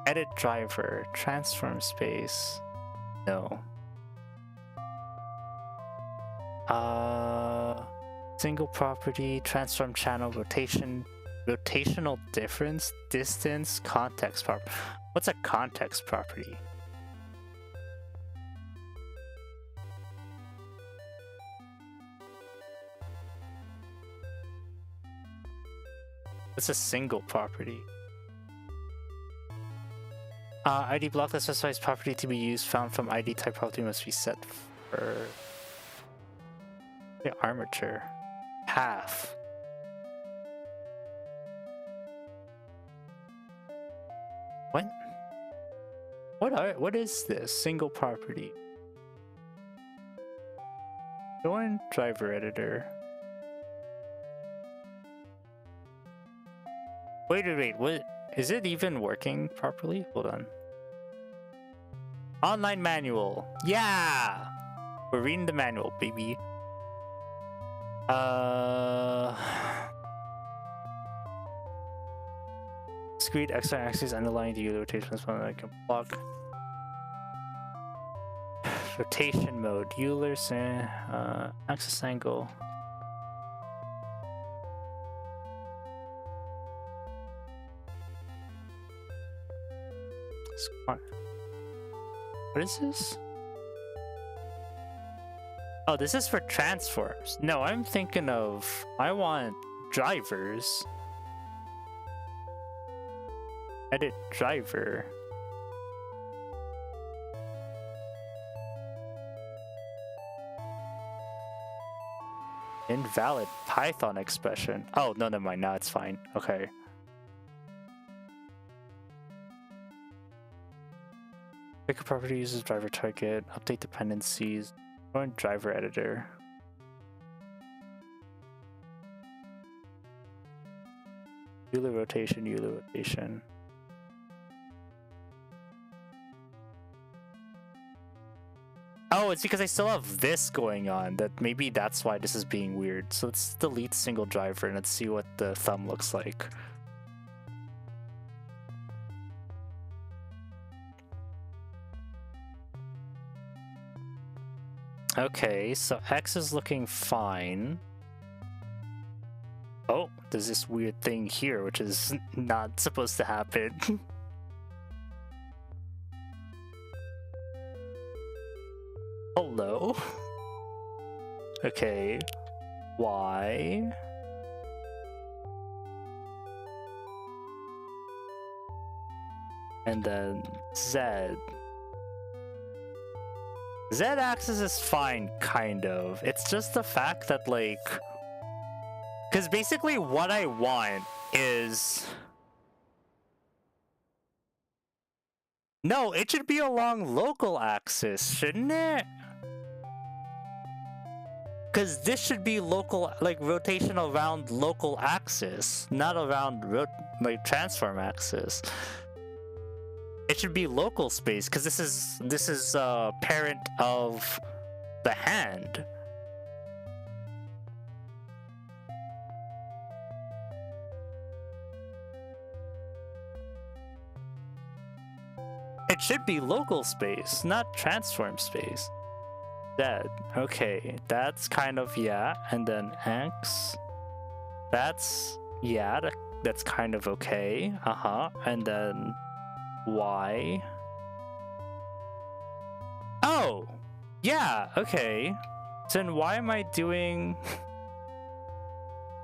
edit driver, transform space? No. Single property, transform channel, rotational difference, distance, context property. What's a context property? It's a single property. ID block that specifies property to be used found from ID type property must be set for the armature. Half. What? What is this? Single property. Join driver editor. Wait, what? Is it even working properly? Hold on. Online manual. Yeah! We're reading the manual, baby. Discrete X-Y axis underlying the Euler rotation is one that I can block. Rotation mode. Euler's axis angle. What is this? Oh, this is for transforms. No, I'm thinking of... I want drivers. Edit driver. Invalid Python expression. Oh, no, never mind. Now it's fine. Okay. Pick a property, uses driver target, update dependencies, join driver editor. Euler rotation. Oh, it's because I still have this going on. Maybe that's why this is being weird. So let's delete single driver and let's see what the thumb looks like. Okay, so X is looking fine. Oh, there's this weird thing here, which is not supposed to happen. Hello? Okay. Y. And then Z. Z-axis is fine, kind of. It's just the fact that, like... Because basically what I want is... No, it should be along local axis, shouldn't it? Because this should be local, like, rotation around local axis, not around, like, transform axis. It should be local space, because this is parent of the hand. It should be local space, not transform space. Dead. Okay, that's kind of, yeah. And then X. That's, yeah, that's kind of okay. And then Y. Oh! Yeah, okay. So then why am I doing...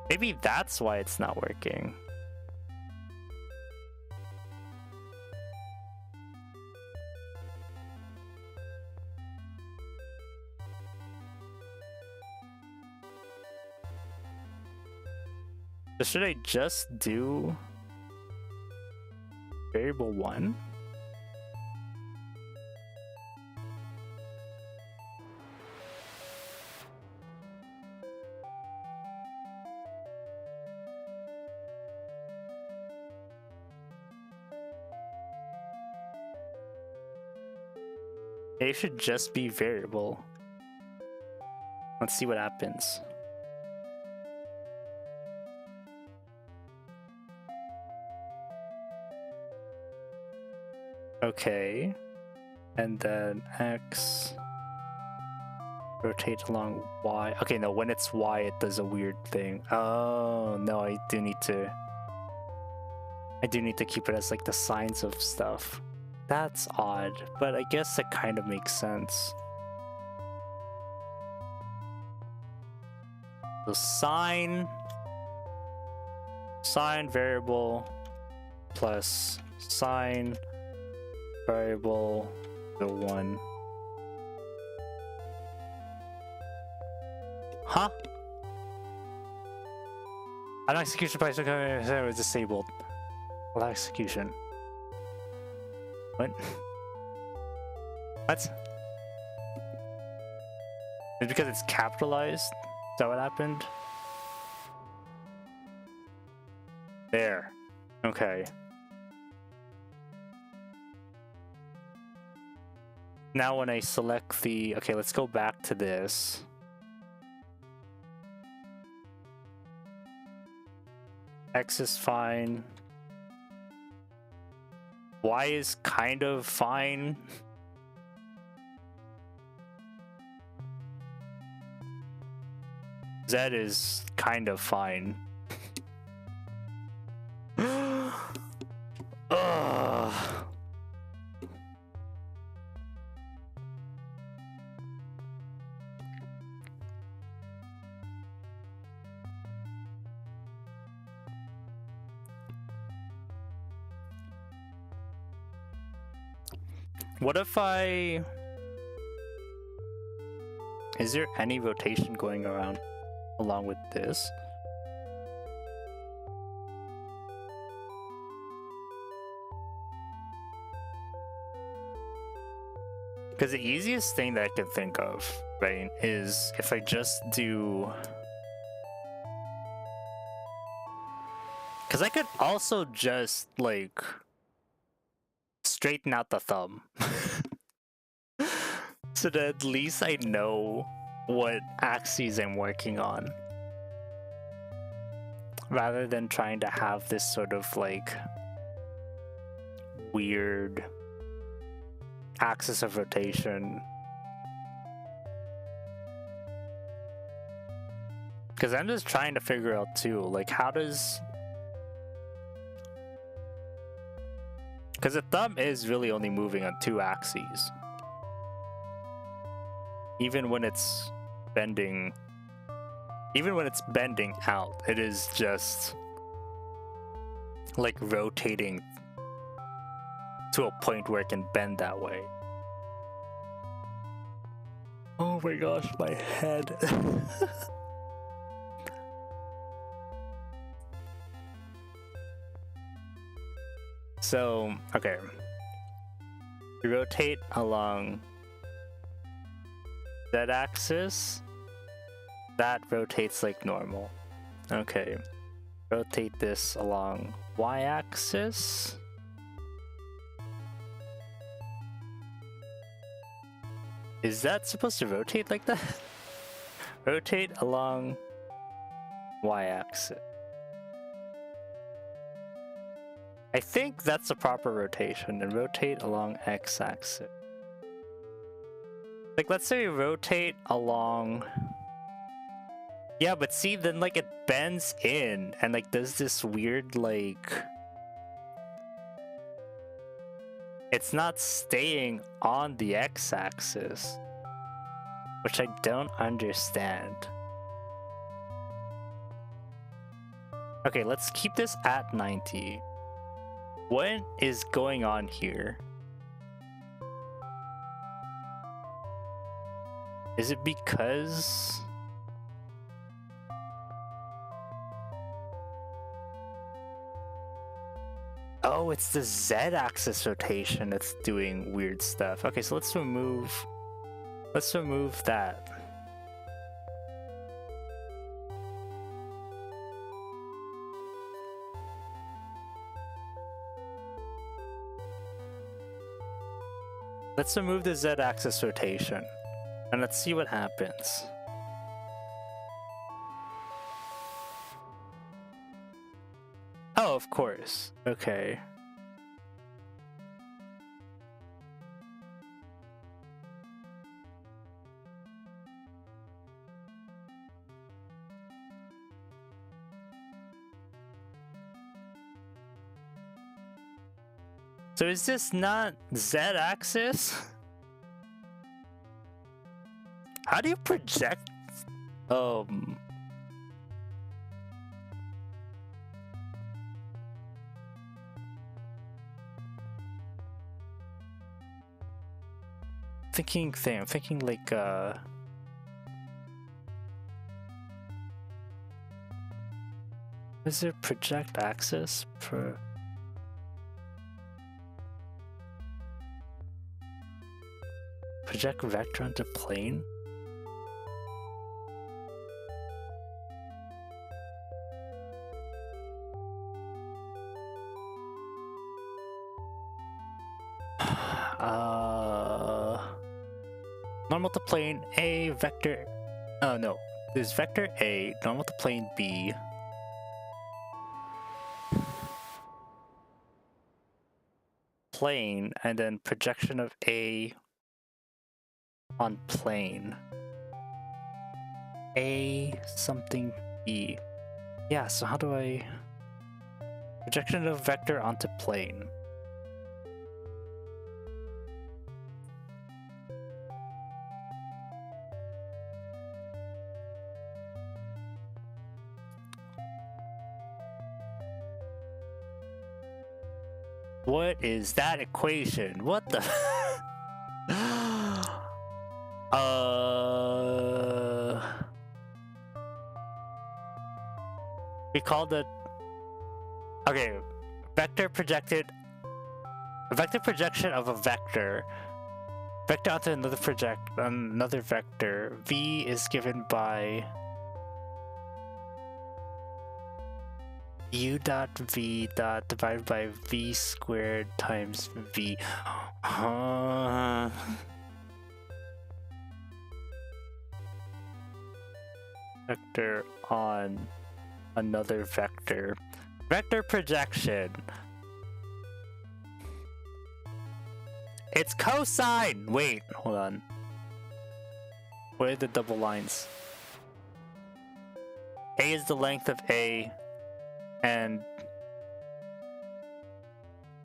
Maybe that's why it's not working. So should I just do variable 1? It should just be variable. Let's see what happens. Okay, and then X, rotate along Y. Okay, no, when it's Y, it does a weird thing. Oh, no, I do need to keep it as like the signs of stuff. That's odd, but I guess it kind of makes sense. So sign variable plus sign variable the 1. Huh? An execution price was disabled. Allow execution. What? What? It's because it's capitalized? Is that what happened? There. Okay. Now when I select the... Okay, let's go back to this. X is fine. Y is kind of fine. Z is kind of fine. Ugh. What if I... Is there any rotation going around along with this? Because the easiest thing that I can think of, right, is if I just do... Because I could also just, like, straighten out the thumb. So that at least I know what axes I'm working on. Rather than trying to have this sort of, like, weird axis of rotation. Because I'm just trying to figure out, too, like, how does... Because the thumb is really only moving on 2 axes. Even when it's bending out, it is just like rotating to a point where it can bend that way. Oh my gosh, my head. So, okay. You rotate along Z-axis. That rotates like normal. Okay. Rotate this along Y-axis. Is that supposed to rotate like that? Rotate along Y-axis. I think that's the proper rotation, and rotate along X-axis. Like, let's say we rotate along... Yeah, but see, then, like, it bends in, and, like, does this weird, like... It's not staying on the X-axis, which I don't understand. Okay, let's keep this at 90. What is going on here? Is it because... Oh, it's the Z-axis rotation that's doing weird stuff. Okay, so let's remove that. Let's remove the Z-axis rotation, and let's see what happens. Oh, of course. Okay. So is this not Z-axis? How do you project? I'm thinking like is there project axis for project vector onto plane? Normal to plane A, vector... Oh no, there's vector A, normal to plane B. Plane, and then projection of A on plane. A something B. Yeah, so how do I... Projection of vector onto plane. What is that equation? What the... We called it. Okay, vector projected. A vector projection of a vector. Vector onto another vector. V is given by u dot v dot divided by v squared times v. Vector on another vector. Vector projection. It's cosine! Wait, hold on. Where are the double lines? A is the length of A, and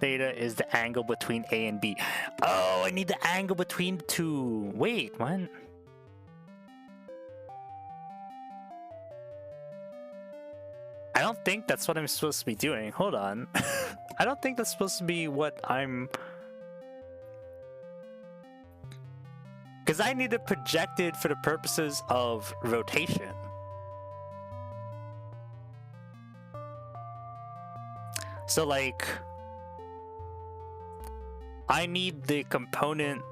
theta is the angle between A and B. Oh, I need the angle between the two. Wait, what? I don't think that's what I'm supposed to be doing. Hold on. I don't think that's supposed to be what I'm... Because I need to project it for the purposes of rotation. So like, I need the component.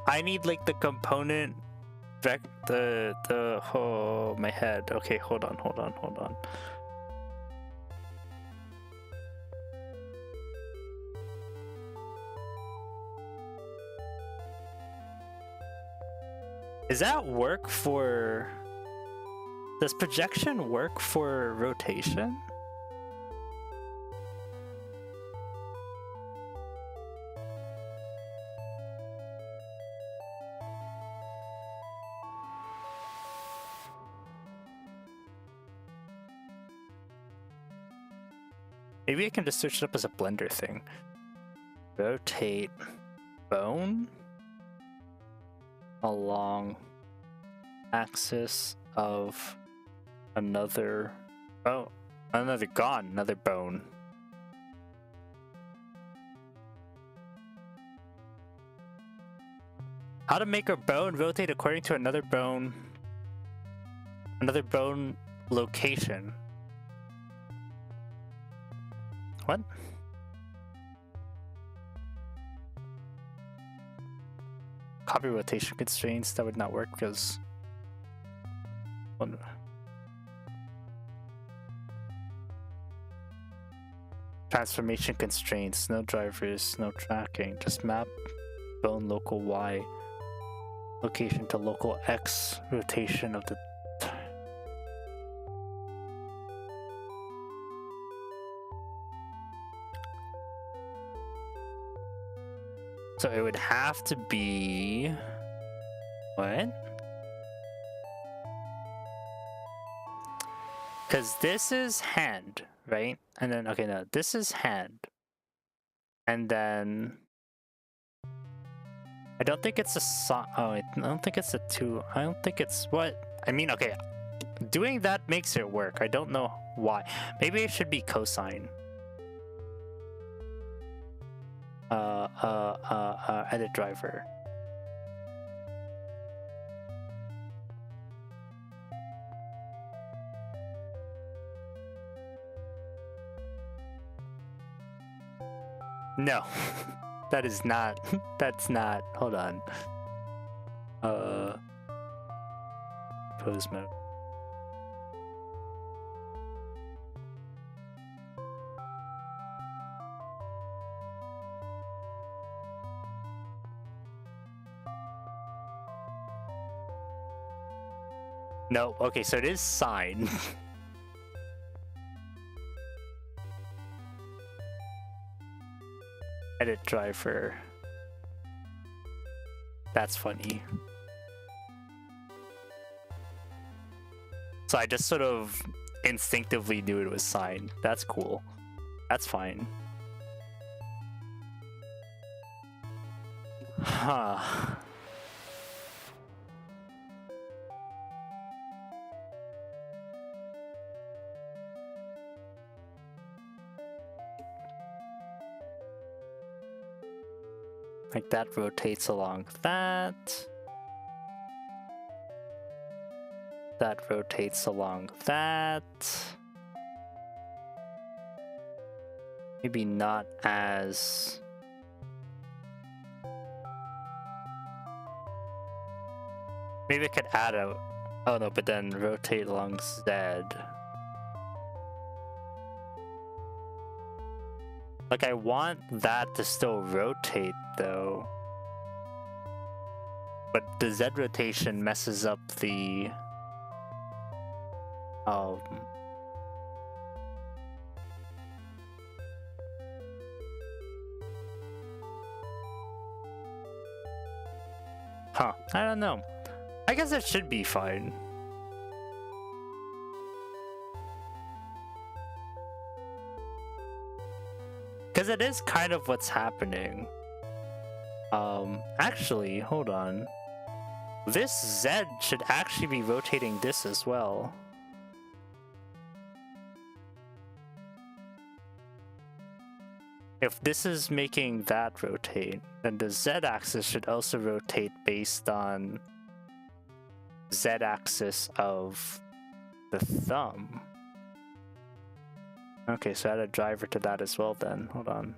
I need like the component oh, my head. Okay, hold on. Does that work for... Does projection work for rotation? Maybe I can just search it up as a Blender thing. Rotate bone along axis of another bone. How to make a bone rotate according to another bone location. What? Copy rotation constraints, that would not work because transformation constraints, no drivers, no tracking, just map bone local Y location to local X rotation of the so it would have to be what? Because this is hand, right? And then okay, no, this is hand, and then I don't think it's a I don't think it's a two. I don't think it's what I mean. Okay, doing that makes it work. I don't know why. Maybe it should be cosine. Edit driver. No, that is not. That's not. Hold on. Pose mode. No, okay, so it is sine. Edit driver. That's funny. So I just sort of instinctively knew it was sine. That's cool. That's fine. Huh. Like that rotates along that. That rotates along that. Maybe not as... Maybe I could add a... Oh no, but then rotate along Z. Like, I want that to still rotate, though. But the Z rotation messes up the... Huh, I don't know. I guess it should be fine. Because it is kind of what's happening. Actually, hold on. This Z should actually be rotating this as well. If this is making that rotate, then the Z-axis should also rotate based on Z-axis of the thumb. Okay, so add a driver to that as well then. Hold on.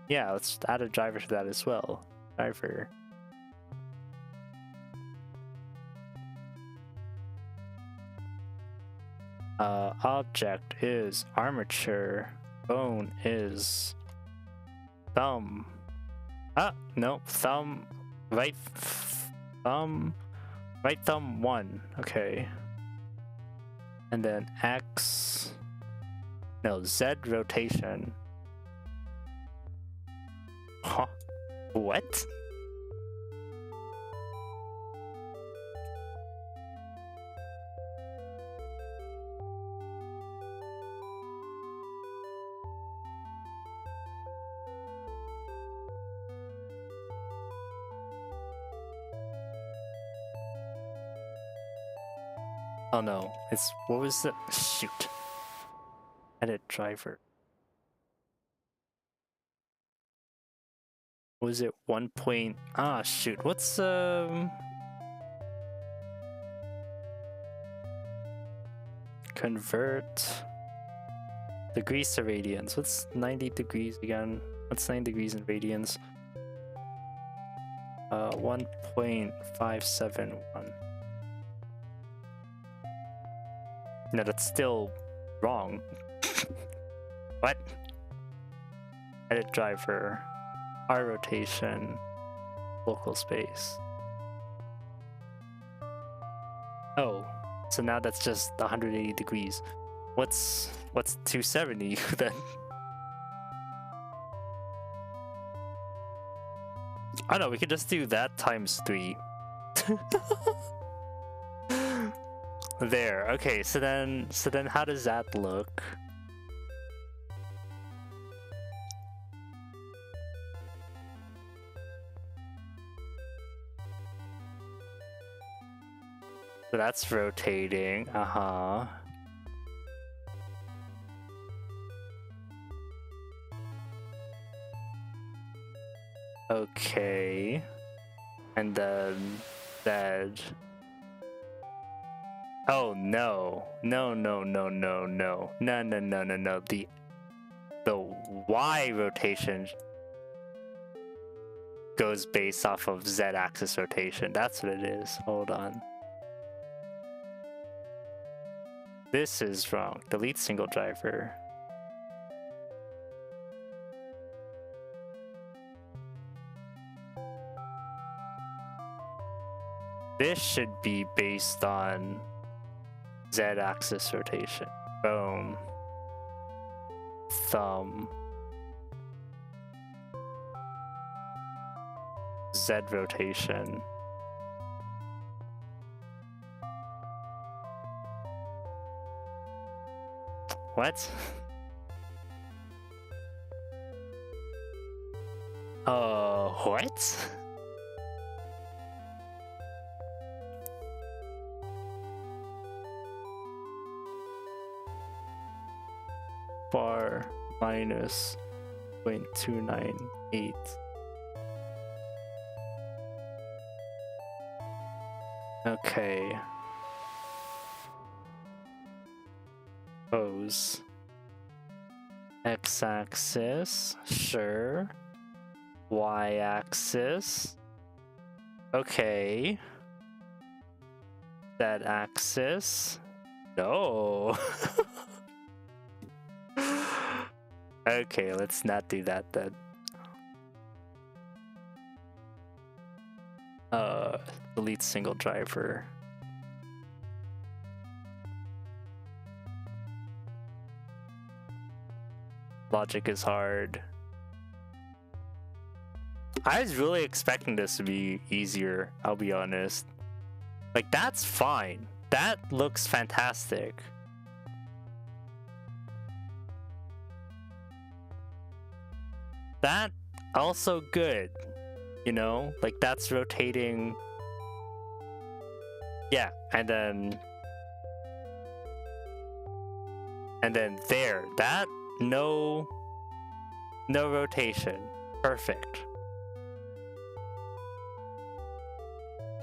Yeah, let's add a driver to that as well. Driver. Object is armature. Bone is thumb. No, thumb. Right thumb 1. Okay. And then X. No, Z rotation. Huh? What? Oh no, it's, what was the, shoot. Edit driver. Was it 1 point? Ah, shoot. What's convert degrees to radians? What's 90 degrees again? What's 9 degrees in radians? 1.571. No, that's still wrong. What? Edit driver. R rotation. Local space. Oh, so now that's just 180 degrees. What's 270 then? Oh no, we could just do that times 3. There. Okay, so then how does that look? So that's rotating. Okay. And then that. Oh no. No. The Y rotation goes based off of Z-axis rotation. That's what it is. Hold on. This is wrong. Delete single driver. This should be based on Z-axis rotation. Bone. Thumb. Z rotation. What? What? Bar minus 0.298. Okay. Pose. X-axis, sure. Y-axis. Okay. Z-axis. No. Okay, let's not do that then. Delete single driver. Logic is hard. I was really expecting this to be easier, I'll be honest. Like, that's fine. That looks fantastic. That also good, you know? Like, that's rotating. Yeah, and then there. That no rotation. Perfect.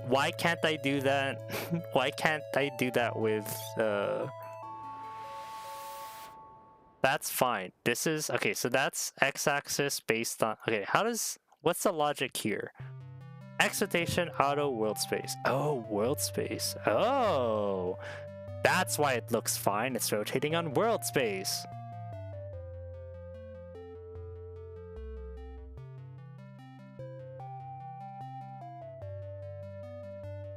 Why can't I do that? Why can't I do that with that's fine. This is okay, so that's x-axis based on okay, what's the logic here? X rotation, auto, world space. Oh, world space. Oh, that's why it looks fine. It's rotating on world space.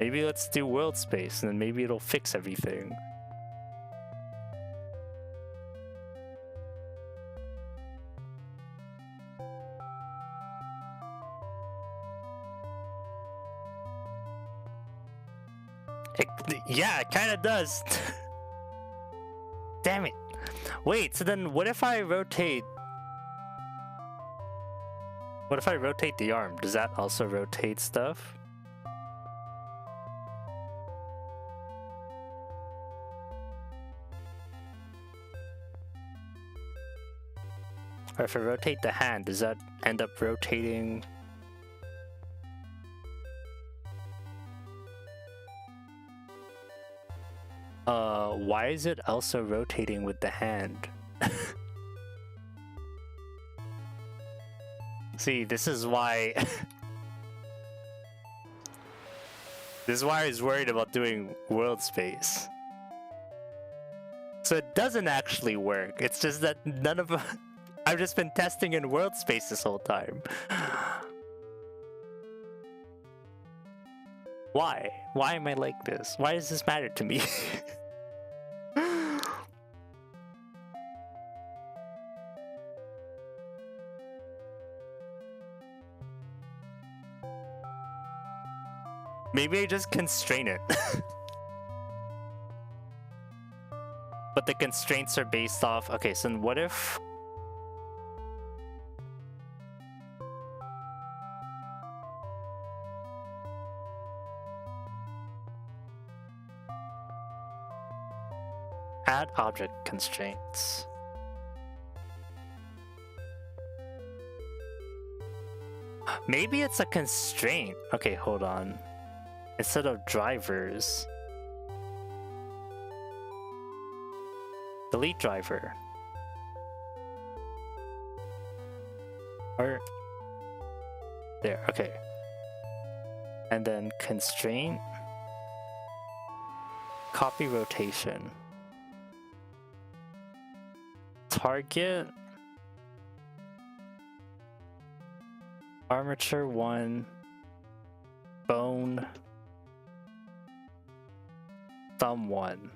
Maybe let's do world space and then maybe it'll fix everything. Yeah, it kind of does. Damn it. Wait, so then what if I rotate? What if I rotate the arm? Does that also rotate stuff? Or if I rotate the hand, does that end up rotating? Why is it also rotating with the hand? See, this is why... This is why I was worried about doing world space. So it doesn't actually work. It's just that none of... I've just been testing in world space this whole time. Why? Why am I like this? Why does this matter to me? Maybe I just constrain it. But the constraints are based off... Okay, so then what if... Add object constraints. Maybe it's a constraint. Okay, hold on. Instead of drivers, delete driver. Or there, okay. And then constraint, copy rotation. Target armature 1 bone thumb 1.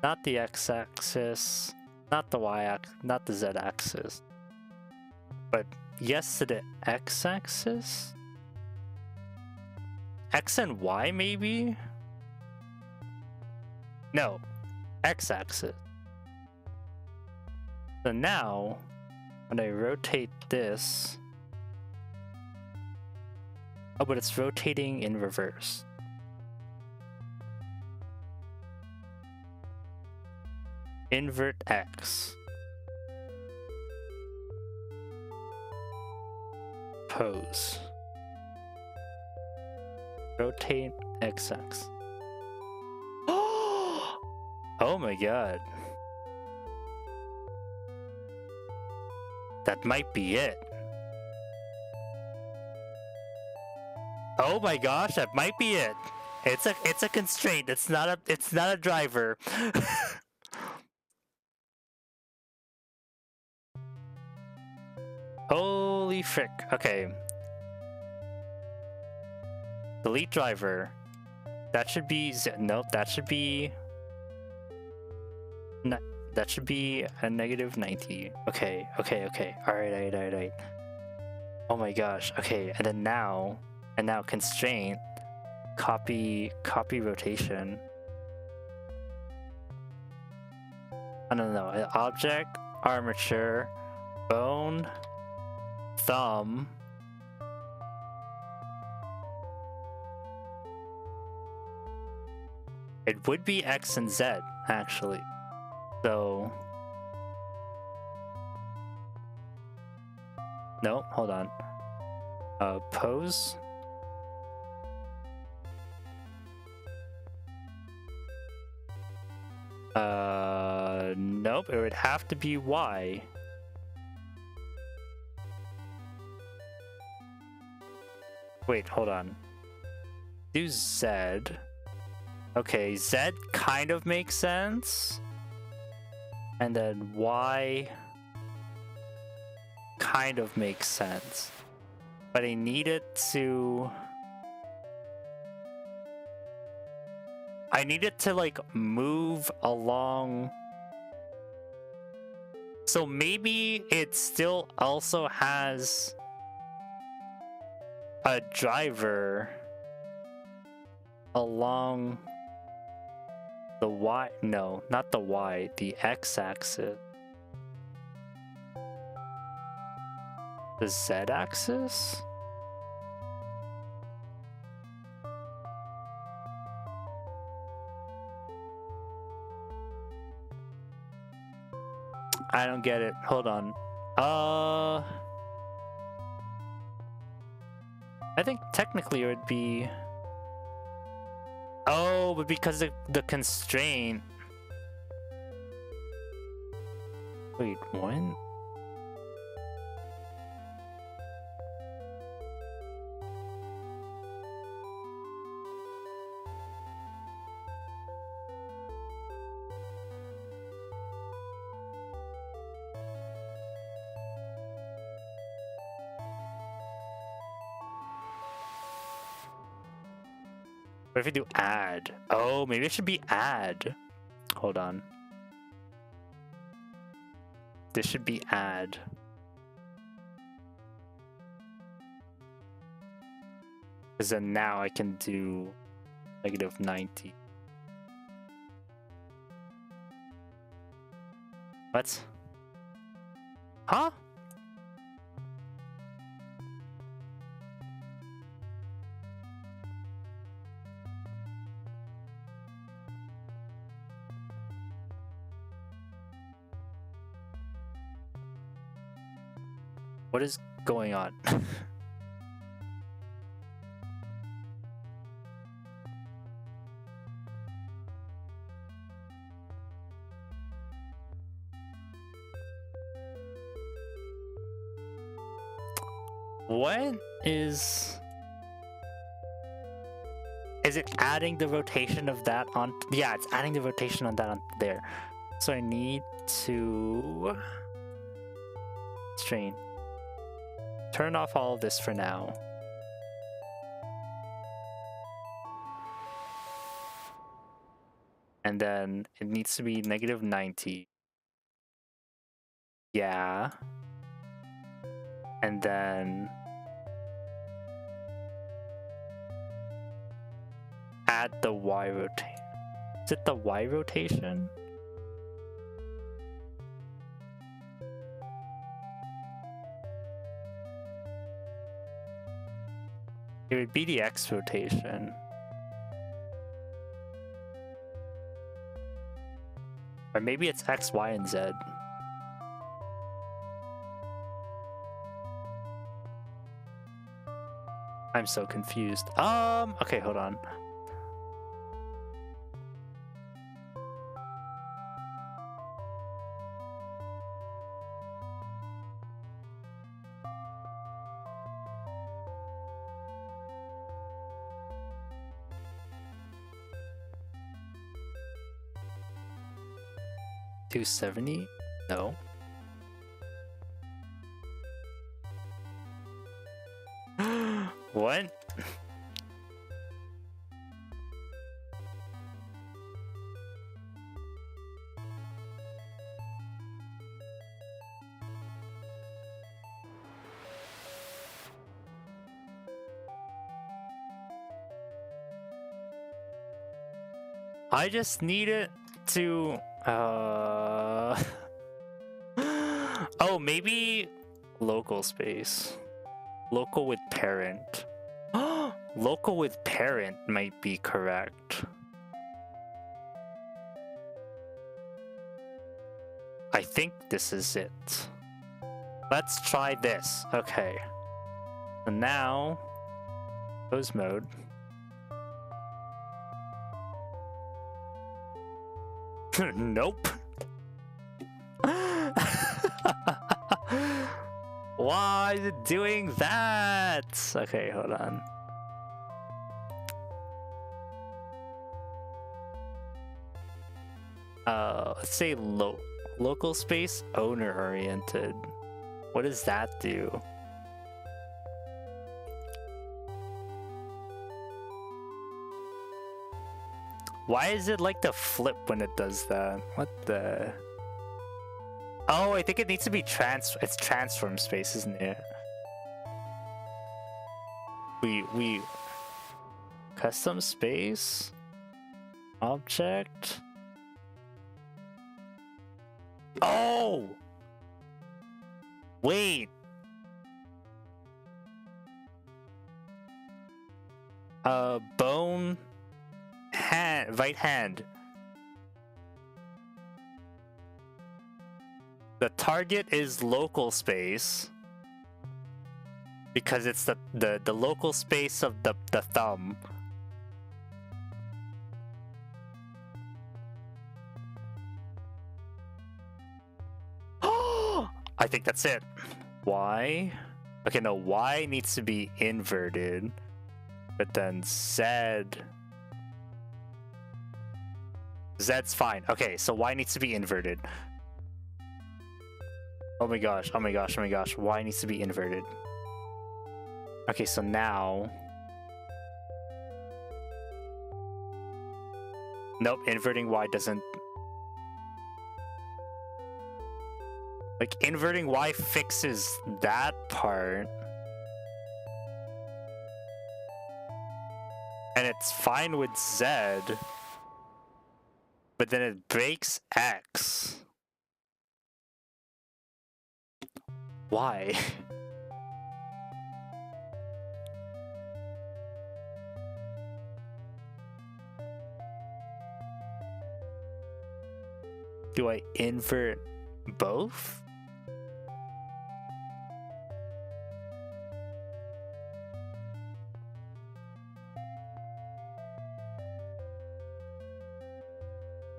Not the x-axis, not the y-axis, not the z-axis, but yes to the x-axis? X and y maybe? No, x-axis. So now, when I rotate this... Oh, but it's rotating in reverse. Invert X. pose. Rotate XX. Oh my god. That might be it. Oh my gosh, that might be it. It's a constraint. It's not a driver. Holy frick. Okay. Delete driver. That should be nope, that should be that should be a negative 90. Okay. Alright. Oh my gosh. Okay, and now constraint, copy rotation. Oh, no. Object, armature, bone, thumb. It would be X and Z, actually. So... No, hold on. Pose? Nope, it would have to be Y. Wait, hold on. Do Z. Okay, Z kind of makes sense. And then Y kind of makes sense. But I need it to like move along. So maybe it still also has a driver along the Y. No, not the Y, the X axis. The Z axis? I don't get it. Hold on. I think technically it would be... Oh, but because of the constraint... Wait, what? What if we do add? Oh, maybe it should be add. Hold on. This should be add. Because then now I can do negative 90. What? Huh? What is going on? What is it adding the rotation of that on? Yeah, it's adding the rotation on that on there. So I need to strain. Turn off all of this for now. And then it needs to be negative 90. Yeah. And then add the Y rotation. Is it the Y rotation? It would be the X rotation. Or maybe it's X, Y, and Z. I'm so confused. Okay, hold on. $270? No. What? I just need it to oh, maybe local space. Local with parent. Local with parent might be correct. I think this is it. Let's try this. Okay. So now, close mode. Nope. Why is it doing that? Okay, hold on. Let's say local space owner oriented. What does that do? Why is it like the flip when it does that? What the? Oh, I think it needs to be it's transform space, isn't it? We custom space object. Oh! Wait. Bone hand, right hand. The target is local space because it's the local space of the thumb. I think that's it. Y? Okay, no, Y needs to be inverted. But then Z's fine. Okay, so Y needs to be inverted. Oh my gosh, oh my gosh, oh my gosh. Y needs to be inverted. Okay, so now... Nope, inverting Y doesn't... Like, inverting Y fixes that part. And it's fine with Z. But then it breaks X. Why? Do I invert both?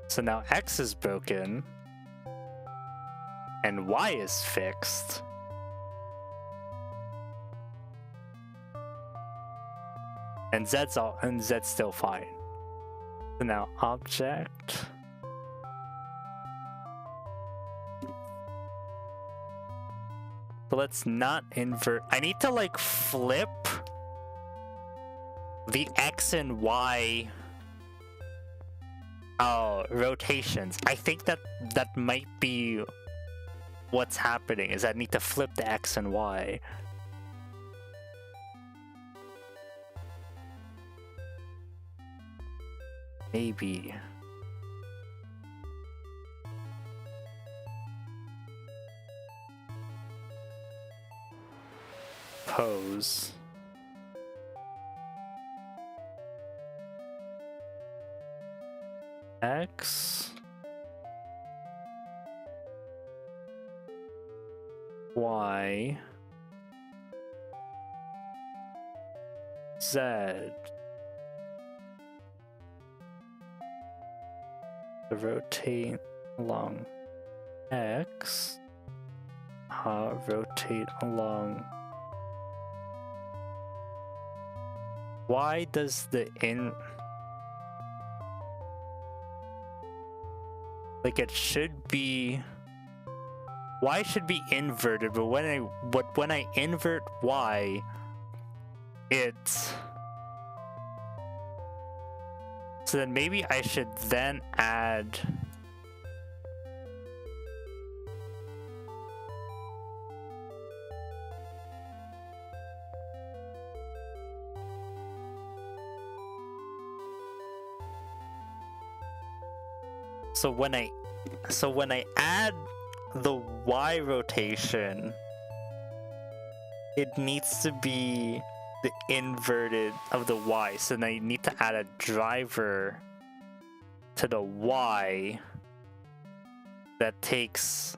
So now X is broken and Y is fixed. And Z's still fine. So now object. So let's not invert. I need to like flip the X and Y rotations. I think that might be what's happening, is I need to flip the X and Y. Maybe. Pose. X. Y. Z. To rotate along X. Rotate along. Why does the like it should be? Y should be inverted, but when I invert Y, it's so then maybe I should then add. So when I add the Y rotation, it needs to be the inverted of the Y. So then I need to add a driver to the Y that takes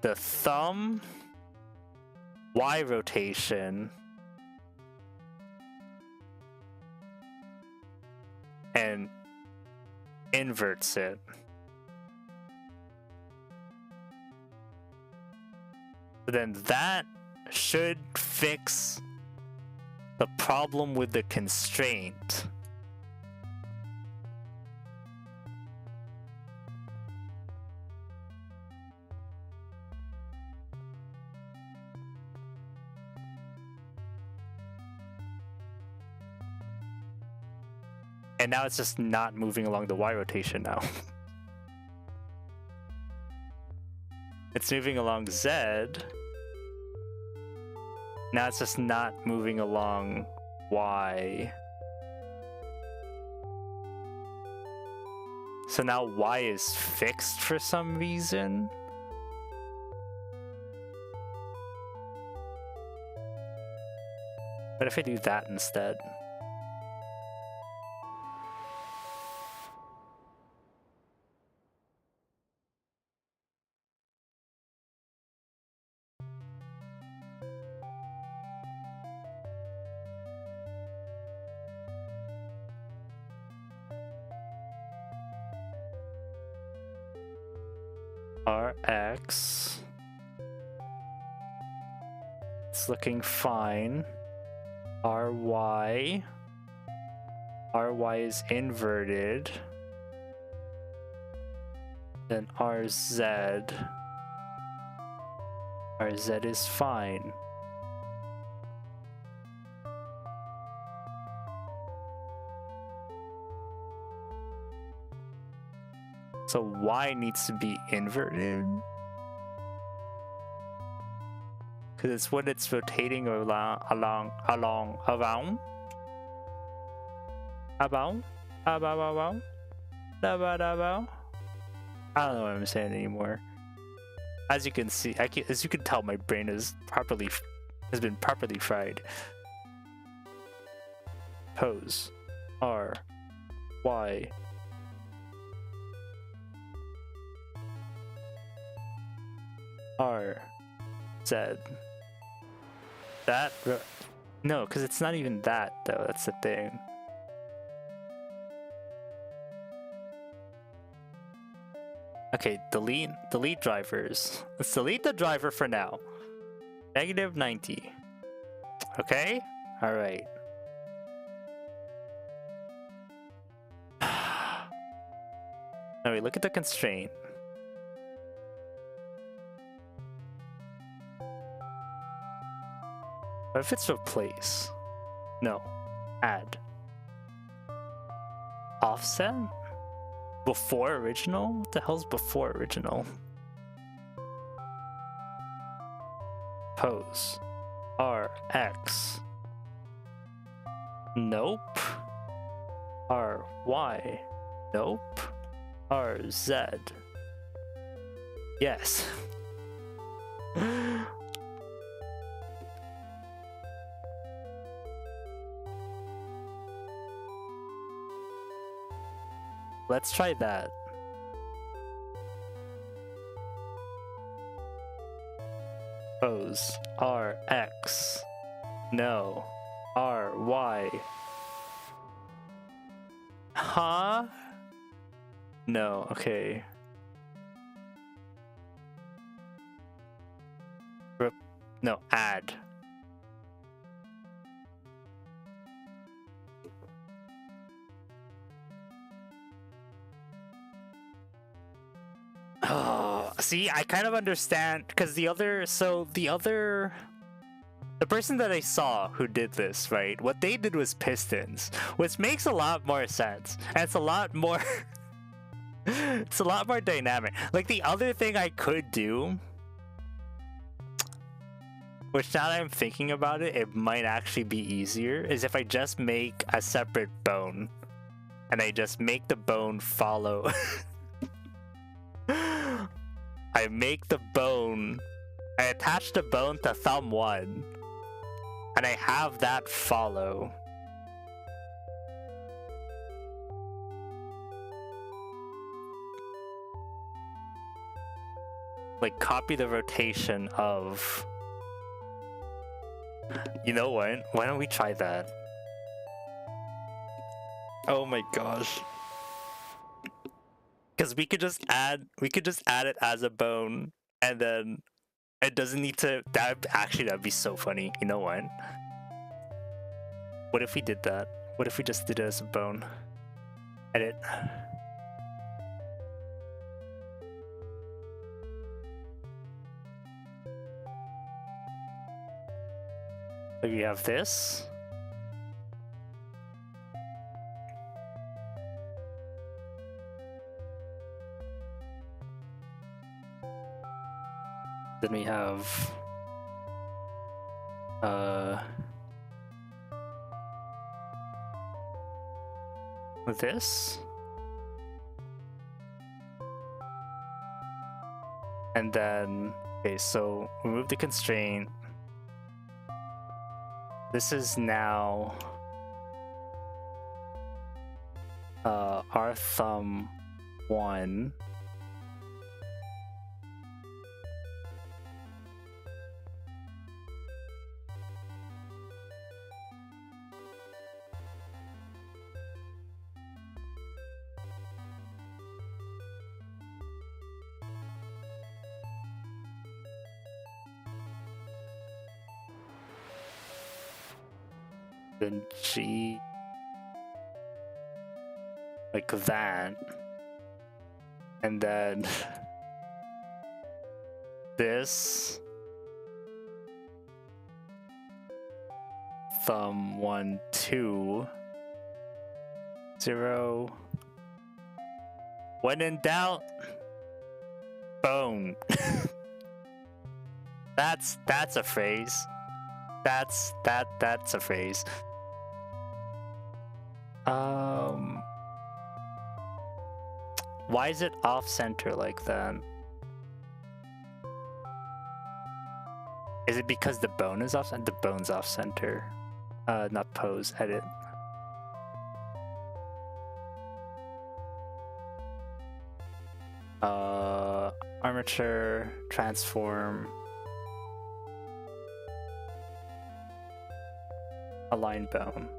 the thumb Y rotation and inverts it. Then that should fix the problem with the constraint. And now it's just not moving along the Y rotation now. It's moving along Z. Now it's just not moving along Y. So now Y is fixed for some reason. What if I do that instead? Rx. It's looking fine. Ry. Ry is inverted. Then Rz. Rz is fine. So Y needs to be inverted because it's when it's rotating around. I don't know what I'm saying anymore. As you can see, as you can tell, my brain has been properly fried. Pose R Y. R Z. That no, because it's not even that though. That's the thing. Okay, delete drivers. Let's delete the driver for now. -90. Okay. All right. Now we look at the constraint. What if it's replace? No. Add. Offset? Before original? What the hell's before original? Pose. RX. Nope. RY. Nope. RZ. Yes. Let's try that. Pose. RX. No. R, Y. Huh? No, okay. No, add. Oh, see, I kind of understand because the person that I saw who did this, right? What they did was pistons, which makes a lot more sense. And it's a lot more it's a lot more dynamic. Like the other thing I could do, which now that I'm thinking about it, it might actually be easier, is if I just make a separate bone and I just make the bone follow. I make the bone, I attach the bone to thumb 1 and I have that follow. Like copy the rotation of, you know what? Why don't we try that? Oh my gosh. Because we could just add it as a bone, and then it doesn't need to. That'd be so funny. You know what? What if we did that? What if we just did it as a bone? Edit. So we have this. Then we have this, and then okay, so remove the constraint. This is now our thumb 1. Then G, like that, and then this thumb 1, 2, 0. When in doubt, bone. That's a phrase. That's a phrase. Why is it off center like that? Is it because the bone is off center? The bone's off center. Not pose, edit. Armature, transform. Align bone.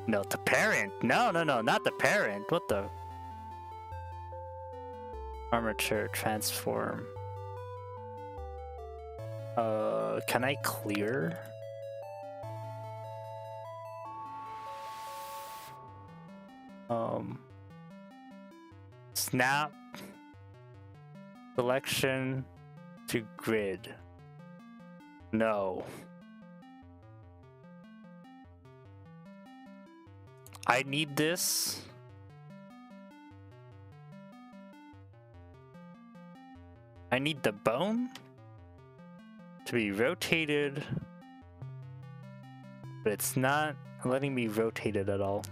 No, the parent. No, not the parent. What the? Armature, transform. Can I clear? Snap. Selection to grid. No. I need this. I need the bone to be rotated, but it's not letting me rotate it at all.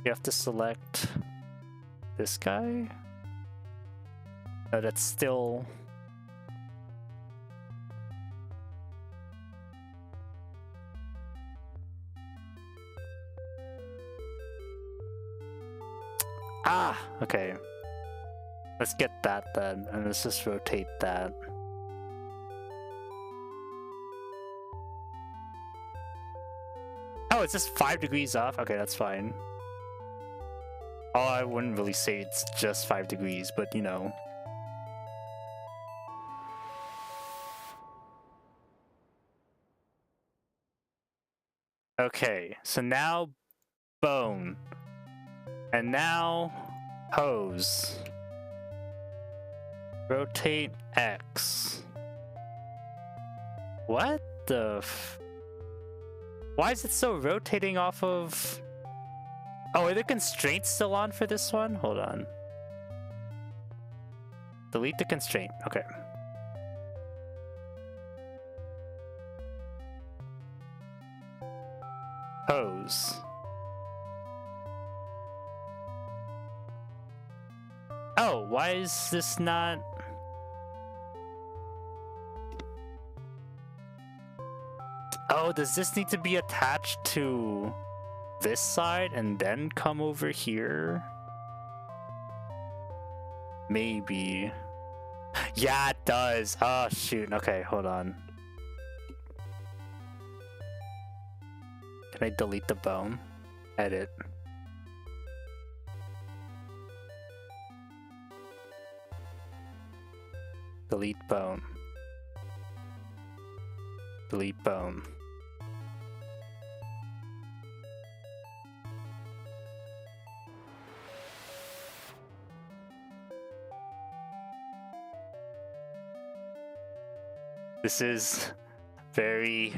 You have to select this guy. No, that's still... Ah, okay. Let's get that then, and let's just rotate that. Oh, it's just 5 degrees off? Okay, that's fine. Oh, I wouldn't really say it's just 5 degrees, but you know. Okay, so now bone. And now hose. Rotate X. What the Why is it so rotating off of... Oh, are the constraints still on for this one? Hold on. Delete the constraint. Okay. Hose. Oh, why is this not... Oh, does this need to be attached to this side and then come over here? Maybe. Yeah, it does. Oh, shoot. Okay, hold on. Can I delete the bone? Edit. Delete bone. Delete bone. This is very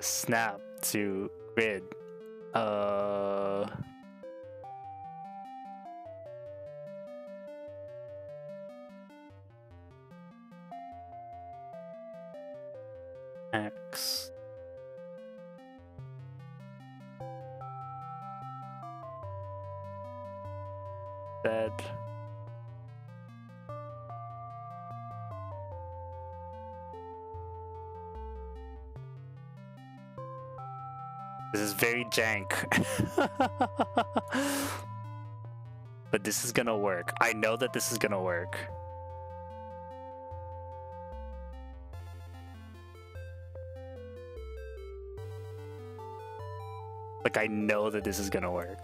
snap to grid. X. Z. This is very jank. But this is gonna work. I know that this is gonna work. Like, I know that this is gonna work.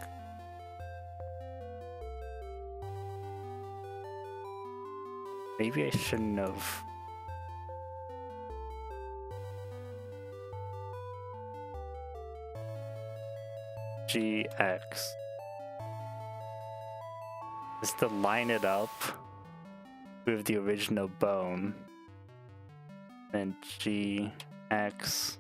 Maybe I shouldn't have. GX. Just to line it up with the original bone. And GX.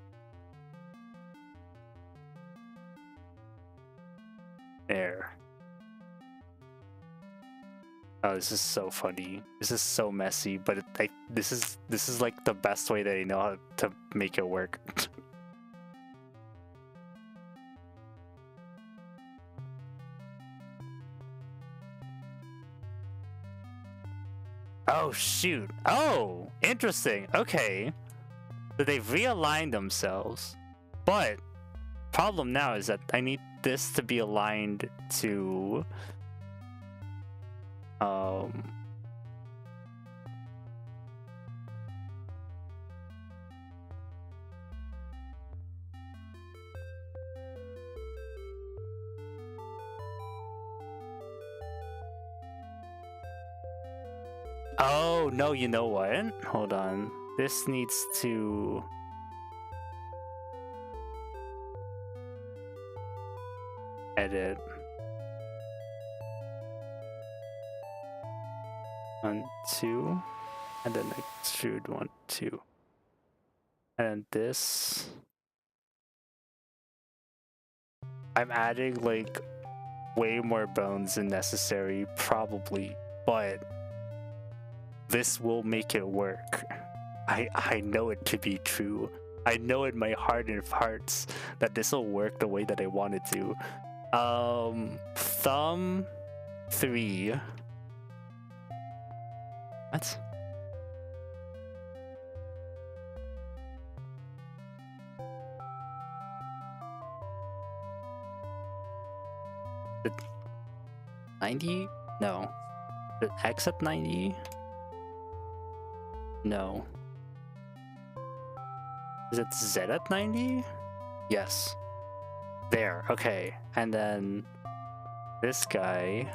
There. Oh, this is so funny. This is so messy, but this is like the best way that I know how to make it work. Oh shoot! Oh, interesting. Okay, so they've realigned themselves, but problem now is that I need this to be aligned to Oh, no, you know what? Hold on. This needs to... edit. 1, 2. And then extrude 1, 2. And this... I'm adding, like, way more bones than necessary, probably. But... this will make it work. I know it to be true. I know in my heart of hearts that this will work the way that I want it to. Thumb 3. What? The 90? No. Is it X at 90? No. Is it Z at 90? Yes. There, okay. And then this guy.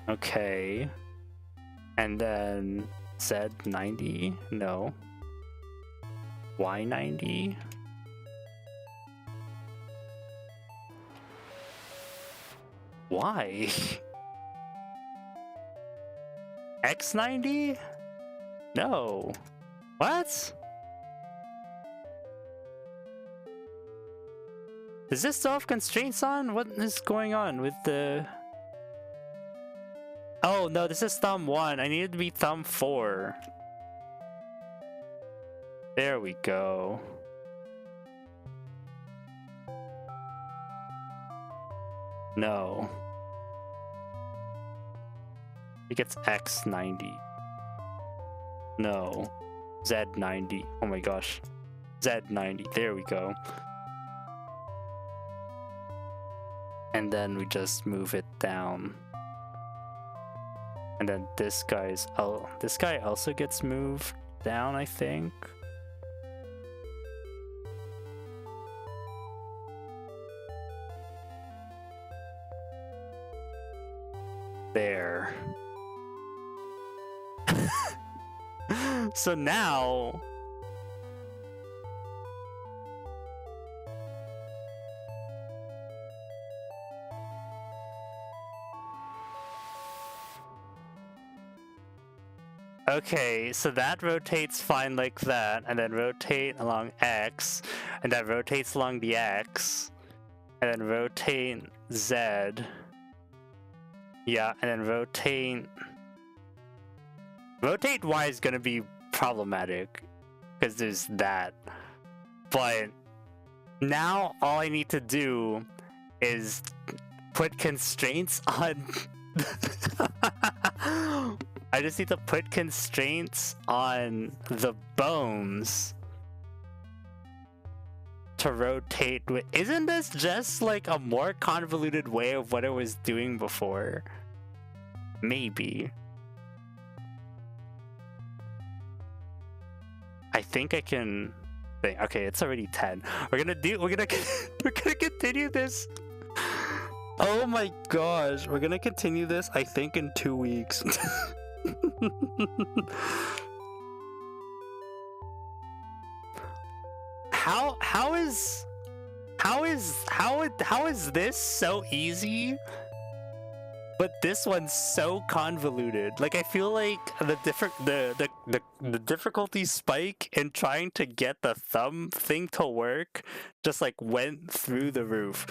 Okay. And then Z90? No. Y90? Why? X90? No. What? Does this still have constraints on? What is going on with the... Oh no, this is thumb 1. I needed to be thumb 4. There we go. No. It gets X90. No. Z90. Oh my gosh. Z90. There we go. And then we just move it down. And then this guy's... Oh, this guy also gets moved down, I think. There. So now... Okay, so that rotates fine like that, and then rotate along X, and that rotates along the X, and then rotate Z. Yeah, and then rotate Y is gonna be problematic, because there's that. But now all I need to do is put constraints on... I just need to put constraints on the bones to rotate. Isn't this just like a more convoluted way of what I was doing before? Maybe. I think I can. Okay, it's already 10. We're gonna continue this. Oh my gosh, we're gonna continue this. I think in 2 weeks. How is this so easy, but this one's so convoluted? Like, I feel like the difficulty spike in trying to get the thumb thing to work just like went through the roof.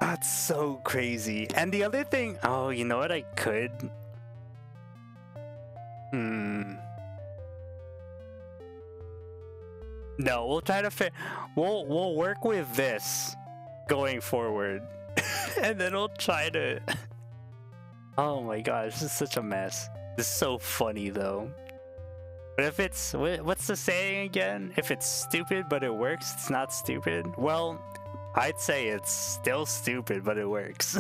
That's so crazy. And the other thing, oh, you know what I could? No, we'll try to we'll work with this going forward. And then we'll try to... Oh my gosh, this is such a mess. This is so funny though. But if it's... What's the saying again? If it's stupid but it works, it's not stupid? Well, I'd say it's still stupid but it works.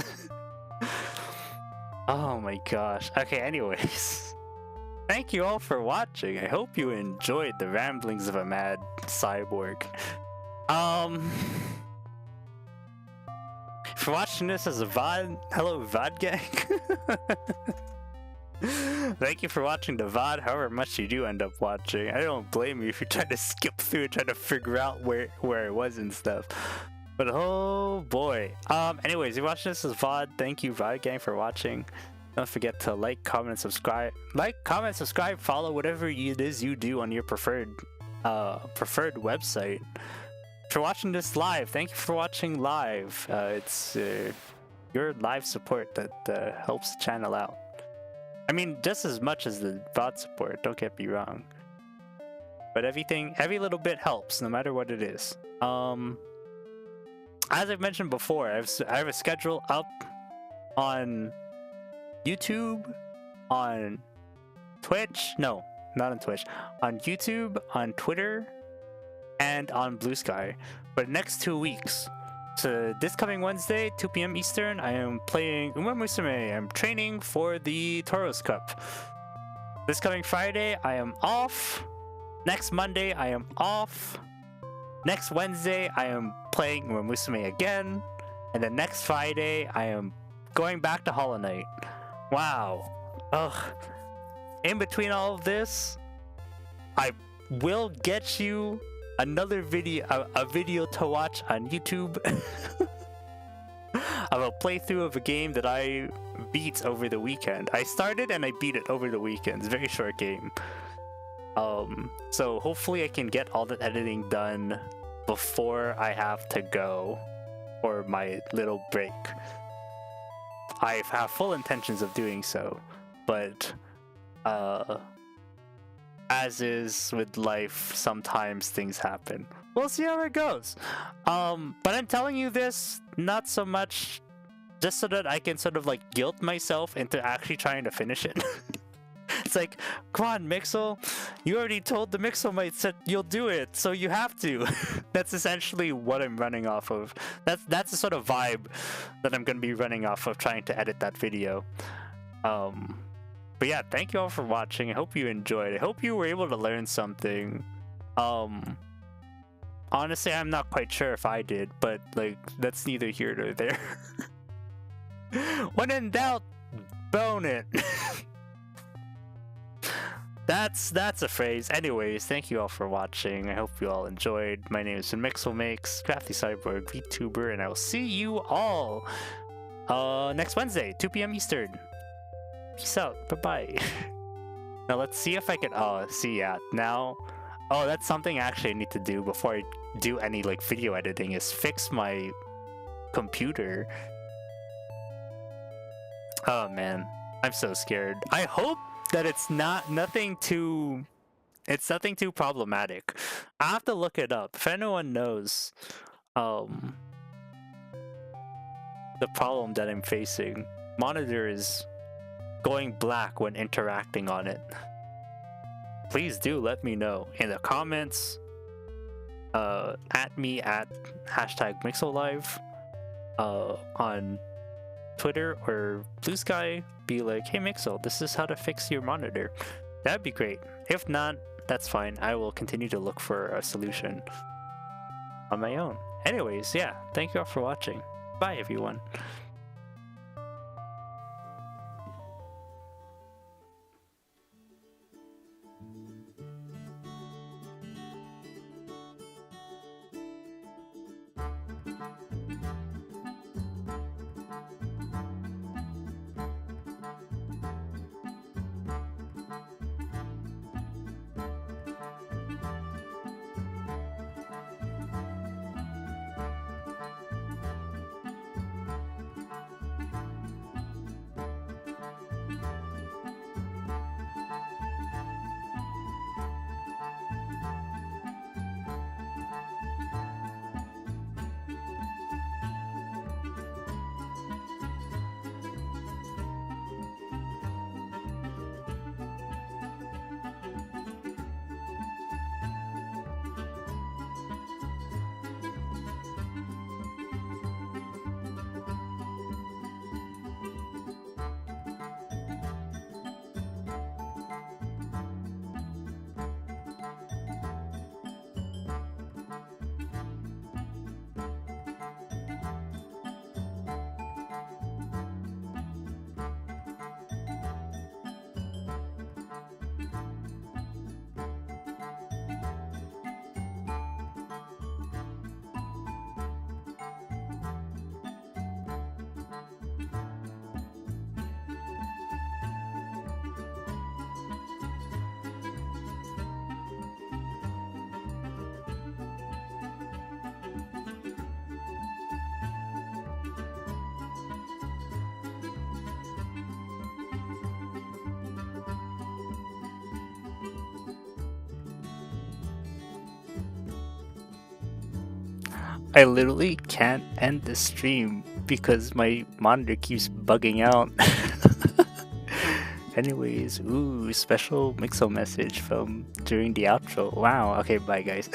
Oh my gosh. Okay, anyways. Thank you all for watching. I hope you enjoyed the ramblings of a mad cyborg. For watching this as a VOD, hello VOD gang. Thank you for watching the VOD, however much you do end up watching. I don't blame you if you're trying to skip through and trying to figure out where it was and stuff. But oh boy. Anyways, if you're watching this as VOD, thank you VOD gang for watching. Don't forget to like, comment, subscribe. Like, comment, subscribe, follow whatever it is you do on your preferred website. For watching this live, thank you for watching live. It's your live support that helps the channel out. I mean, just as much as the VOD support, don't get me wrong. But every little bit helps, no matter what it is. As I've mentioned before, I have a schedule up on YouTube, on Twitch. No, not on Twitch. On YouTube, on Twitter, and on Blue Sky for the next 2 weeks. So this coming Wednesday, 2 p.m. Eastern, I am playing Uma Musume. I'm training for the Tauros Cup. This coming Friday, I am off. Next Monday, I am off. Next Wednesday, I am playing Uma Musume again. And then next Friday, I am going back to Hollow Knight. Wow. Ugh. In between all of this, I will get you another video, a video to watch on YouTube of a playthrough of a game that I beat over the weekend. I started and I beat it over the weekend. It's a very short game. So hopefully I can get all the editing done before I have to go for my little break. I have full intentions of doing so, but as is with life, sometimes things happen. We'll see how it goes. But I'm telling you this not so much just so that I can sort of like guilt myself into actually trying to finish it. It's like, come on, Mixel, you already told the Mixelmite that you'll do it, so you have to. That's essentially what I'm running off of. That's the sort of vibe that I'm gonna be running off of trying to edit that video. But yeah, thank you all for watching. I hope you enjoyed. I hope you were able to learn something. Honestly, I'm not quite sure if I did, but like, that's neither here nor there. When in doubt, bone it. That's a phrase. Anyways, thank you all for watching. I hope you all enjoyed. My name is MixelMakes, Crafty Cyborg, VTuber, and I will see you all next Wednesday, 2 p.m. Eastern. Peace out. Bye-bye. Now let's see if I can... Oh, see, yeah. Now... Oh, that's something actually I need to do before I do any, like, video editing is fix my computer. Oh, man. I'm so scared. I hope that it's nothing too problematic. I have to look it up. If anyone knows the problem that I'm facing, monitor is going black when interacting on it. Please do let me know in the comments, at me at #MixelLive, on Twitter or Blue Sky. Be like, hey Mixel, this is how to fix your monitor. That'd be great. If not, that's fine. I will continue to look for a solution on my own. Anyways, yeah, thank you all for watching. Bye everyone. I literally can't end the stream because my monitor keeps bugging out. Anyways, ooh, special Mixel message from during the outro. Wow, okay, bye guys.